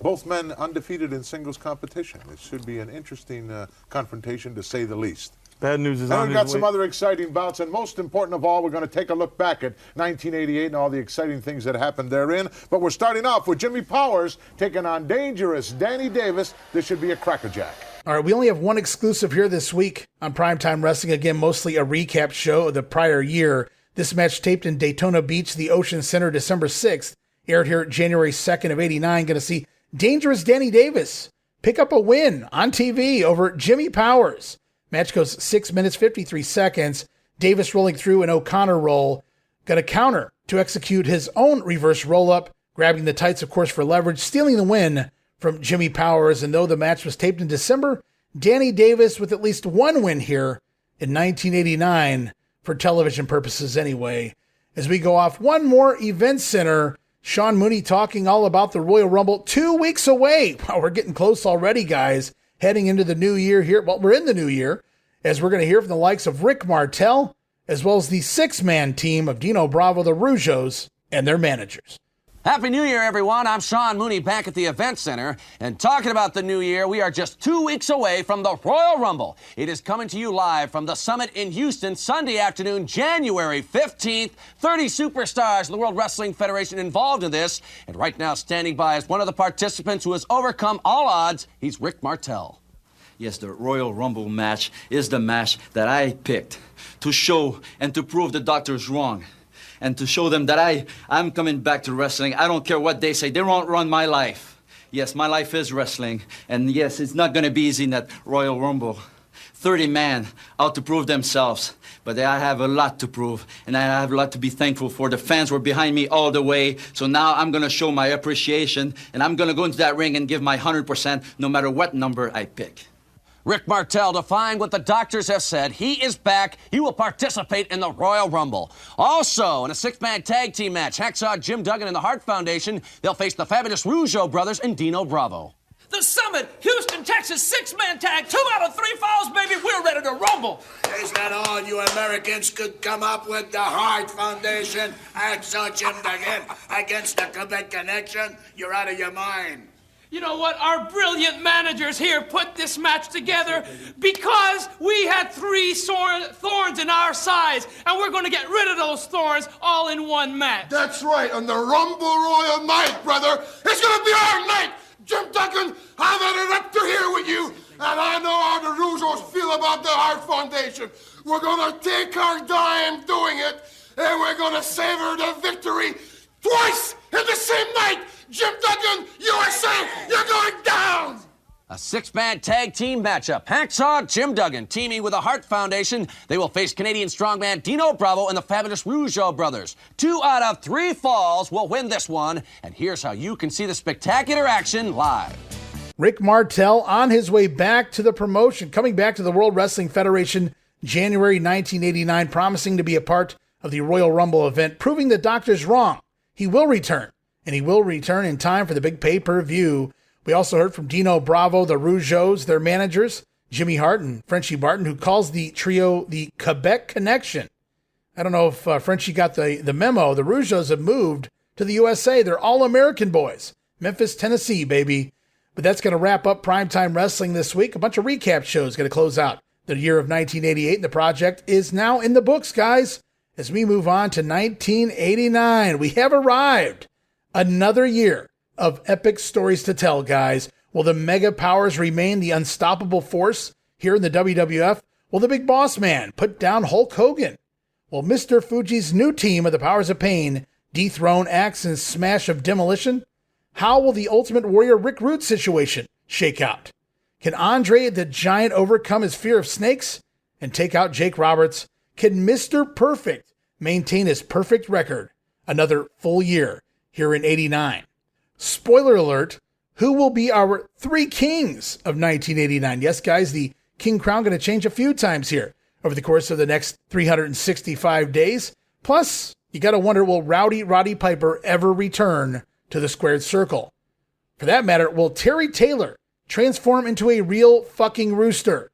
Both men undefeated in singles competition. It should be an interesting confrontation, to say the least. Bad news is and on we've got his some way. other exciting bouts, and most important of all, we're going to take a look back at 1988 and all the exciting things that happened therein. But we're starting off with Jimmy Powers taking on dangerous Danny Davis. This should be a crackerjack. All right, we only have one exclusive here this week on Primetime Wrestling. Again, mostly a recap show of the prior year. This match taped in Daytona Beach, the Ocean Center, December 6th. Aired here January 2nd of 89. Going to see dangerous Danny Davis pick up a win on TV over Jimmy Powers. Match goes 6 minutes, 53 seconds. Davis rolling through an O'Connor roll. Got a counter to execute his own reverse roll-up, grabbing the tights, of course, for leverage, stealing the win from Jimmy Powers. And though the match was taped in December, Danny Davis with at least one win here in 1989 for television purposes anyway. As we go off one more event center, Sean Mooney talking all about the Royal Rumble 2 weeks away. Wow, we're getting close already, guys. Heading into the new year here. Well, we're in the new year, as we're going to hear from the likes of Rick Martel, as well as the six-man team of Dino Bravo, the Rougeos, and their managers. Happy New Year, everyone. I'm Sean Mooney back at the Event Center. And talking about the new year, we are just 2 weeks away from the Royal Rumble. It is coming to you live from the Summit in Houston, Sunday afternoon, January 15th. 30 superstars in the World Wrestling Federation involved in this. And right now, standing by is one of the participants who has overcome all odds. He's Rick Martel. Yes, the Royal Rumble match is the match that I picked to show and to prove the doctors wrong. And to show them that I'm coming back to wrestling. I don't care what they say. They won't run my life. Yes, my life is wrestling. And yes, it's not going to be easy in that Royal Rumble. 30 men out to prove themselves. But I have a lot to prove. And I have a lot to be thankful for. The fans were behind me all the way. So now I'm going to show my appreciation. And I'm going to go into that ring and give my 100% no matter what number I pick. Rick Martel defying what the doctors have said. He is back. He will participate in the Royal Rumble. Also, in a six-man tag team match, Hacksaw Jim Duggan and the Hart Foundation, they'll face the fabulous Rougeau brothers and Dino Bravo. The Summit, Houston, Texas, six-man tag, 2 out of 3 falls, baby. We're ready to rumble. Is that all you Americans could come up with? The Hart Foundation, Hacksaw Jim Duggan against the Quebec Connection? You're out of your mind. You know what? Our brilliant managers here put this match together because we had 3 thorns in our sides, and we're going to get rid of those thorns all in one match. That's right, on the Rumble Royal night, brother. It's going to be our night. Jim Duggan, I've had it up to here with you, and I know how the Rougeaus feel about the Hart Foundation. We're going to take our dime doing it, and we're going to savor the victory twice in the same night. Jim Duggan, USA, you're going down! A six-man tag team matchup. Hacksaw Jim Duggan teaming with the Hart Foundation. They will face Canadian strongman Dino Bravo and the fabulous Rougeau brothers. 2 out of 3 falls will win this one. And here's how you can see the spectacular action live. Rick Martel on his way back to the promotion, coming back to the World Wrestling Federation January 1989, promising to be a part of the Royal Rumble event, proving the doctors wrong. He will return, and he will return in time for the big pay-per-view. We also heard from Dino Bravo, the Rougeaus, their managers, Jimmy Hart and Frenchie Barton, who calls the trio the Quebec Connection. I don't know if Frenchie got the memo. The Rougeaus have moved to the USA. They're all American boys. Memphis, Tennessee, baby. But that's going to wrap up Primetime Wrestling this week. A bunch of recap shows going to close out the year of 1988. And the project is now in the books, guys. As we move on to 1989, we have arrived. Another year of epic stories to tell, guys. Will the Mega Powers remain the unstoppable force here in the WWF? Will the Big Boss Man put down Hulk Hogan? Will Mr. Fuji's new team of the Powers of Pain dethrone Axe and Smash of Demolition? How will the Ultimate Warrior Rick Rude situation shake out? Can Andre the Giant overcome his fear of snakes and take out Jake Roberts? Can Mr. Perfect maintain his perfect record another full year here in 89? Spoiler alert, who will be our 3 kings of 1989? Yes, guys, the king crown going to change a few times here over the course of the next 365 days. Plus, you got to wonder, will Rowdy Roddy Piper ever return to the squared circle? For that matter, will Terry Taylor transform into a real fucking rooster?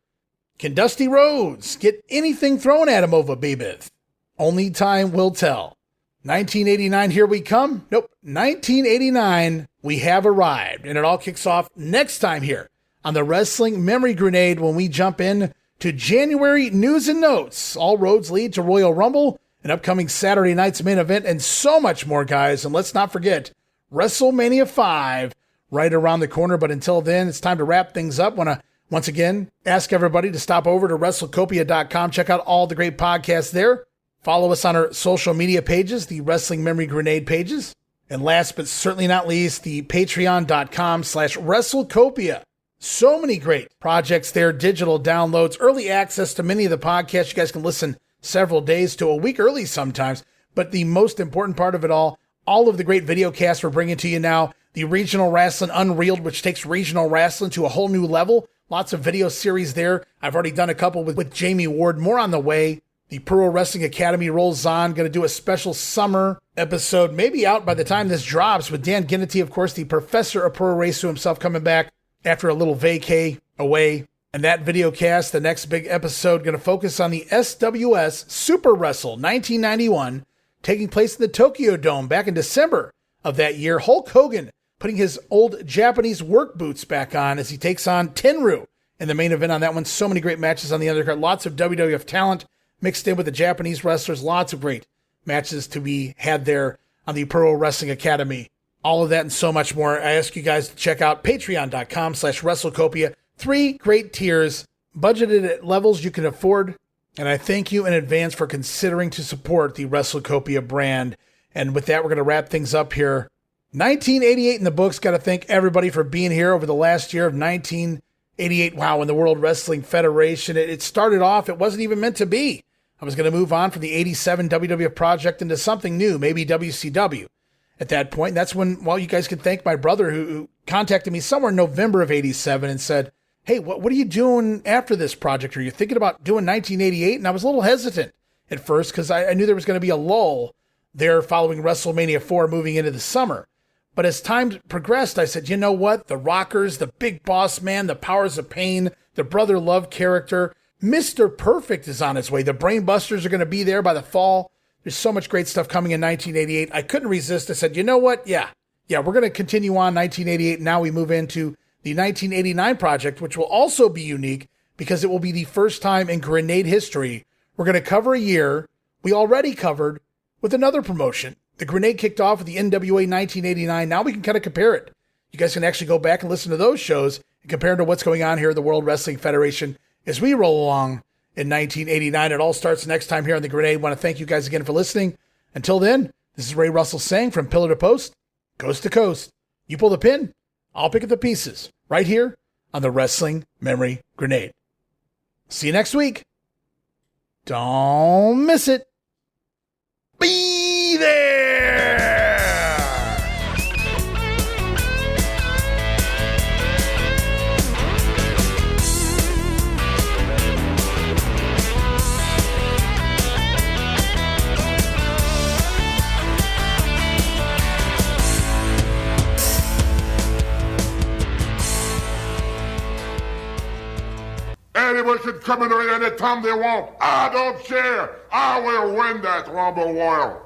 Can Dusty Rhodes get anything thrown at him over Babeth? Only time will tell. 1989, here we come. Nope, 1989, we have arrived. And it all kicks off next time here on the Wrestling Memory Grenade when we jump in to January news and notes. All roads lead to Royal Rumble, an upcoming Saturday night's main event, and so much more, guys. And let's not forget WrestleMania 5 right around the corner. But until then, it's time to wrap things up. Want to once again ask everybody to stop over to WrestleCopia.com. Check out all the great podcasts there. Follow us on our social media pages, the Wrestling Memory Grenade pages. And last but certainly not least, the Patreon.com/WrestleCopia. So many great projects there, digital downloads, early access to many of the podcasts. You guys can listen several days to a week early sometimes. But the most important part of it all of the great video casts we're bringing to you now. The Regional Wrestling Unreeled, which takes regional wrestling to a whole new level. Lots of video series there. I've already done a couple with Jamie Ward. More on the way. The Pro Wrestling Academy rolls on. Going to do a special summer episode, maybe out by the time this drops, with Dan Ginnity, of course, the professor of Pro Race, himself coming back after a little vacay away. And that video cast, the next big episode, going to focus on the SWS Super Wrestle 1991, taking place in the Tokyo Dome back in December of that year. Hulk Hogan putting his old Japanese work boots back on as he takes on Tenryu in the main event on that one. So many great matches on the undercard. Lots of WWF talent mixed in with the Japanese wrestlers. Lots of great matches to be had there on the Pro Wrestling Academy. All of that and so much more. I ask you guys to check out Patreon.com/WrestleCopia. 3 great tiers, budgeted at levels you can afford. And I thank you in advance for considering to support the WrestleCopia brand. And with that, we're going to wrap things up here. 1988 in the books. Got to thank everybody for being here over the last year of 1988. Wow, in the World Wrestling Federation. It started off, it wasn't even meant to be. I was going to move on from the 87 WWF Project into something new, maybe WCW at that point. That's when, well, you guys can thank my brother who contacted me somewhere in November of 87 and said, hey, what are you doing after this project? Are you thinking about doing 1988? And I was a little hesitant at first because I knew there was going to be a lull there following WrestleMania 4 moving into the summer. But as time progressed, I said, you know what? The Rockers, the Big Boss Man, the Powers of Pain, the Brother Love character, Mr. Perfect is on its way. The Brainbusters are going to be there by the fall. There's so much great stuff coming in 1988. I couldn't resist. I said, you know what? Yeah, we're going to continue on 1988. Now we move into the 1989 project, which will also be unique because it will be the first time in Grenade history we're going to cover a year we already covered with another promotion. The Grenade kicked off with the NWA 1989. Now we can kind of compare it. You guys can actually go back and listen to those shows and compare to what's going on here at the World Wrestling Federation as we roll along in 1989. It all starts next time here on the Grenade. I want to thank you guys again for listening. Until then, this is Ray Russell saying from pillar to post, coast to coast. You pull the pin, I'll pick up the pieces right here on the Wrestling Memory Grenade. See you next week. Don't miss it. Be there! Anyone can come in here anytime they want. I don't care. I will win that Rumble Royal.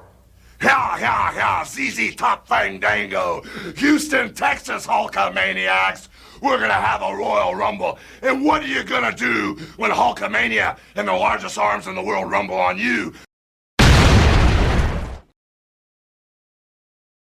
Yeah, ZZ Top Fandango. Houston, Texas, Hulkamaniacs. We're gonna have a Royal Rumble. And what are you gonna do when Hulkamania and the largest arms in the world rumble on you?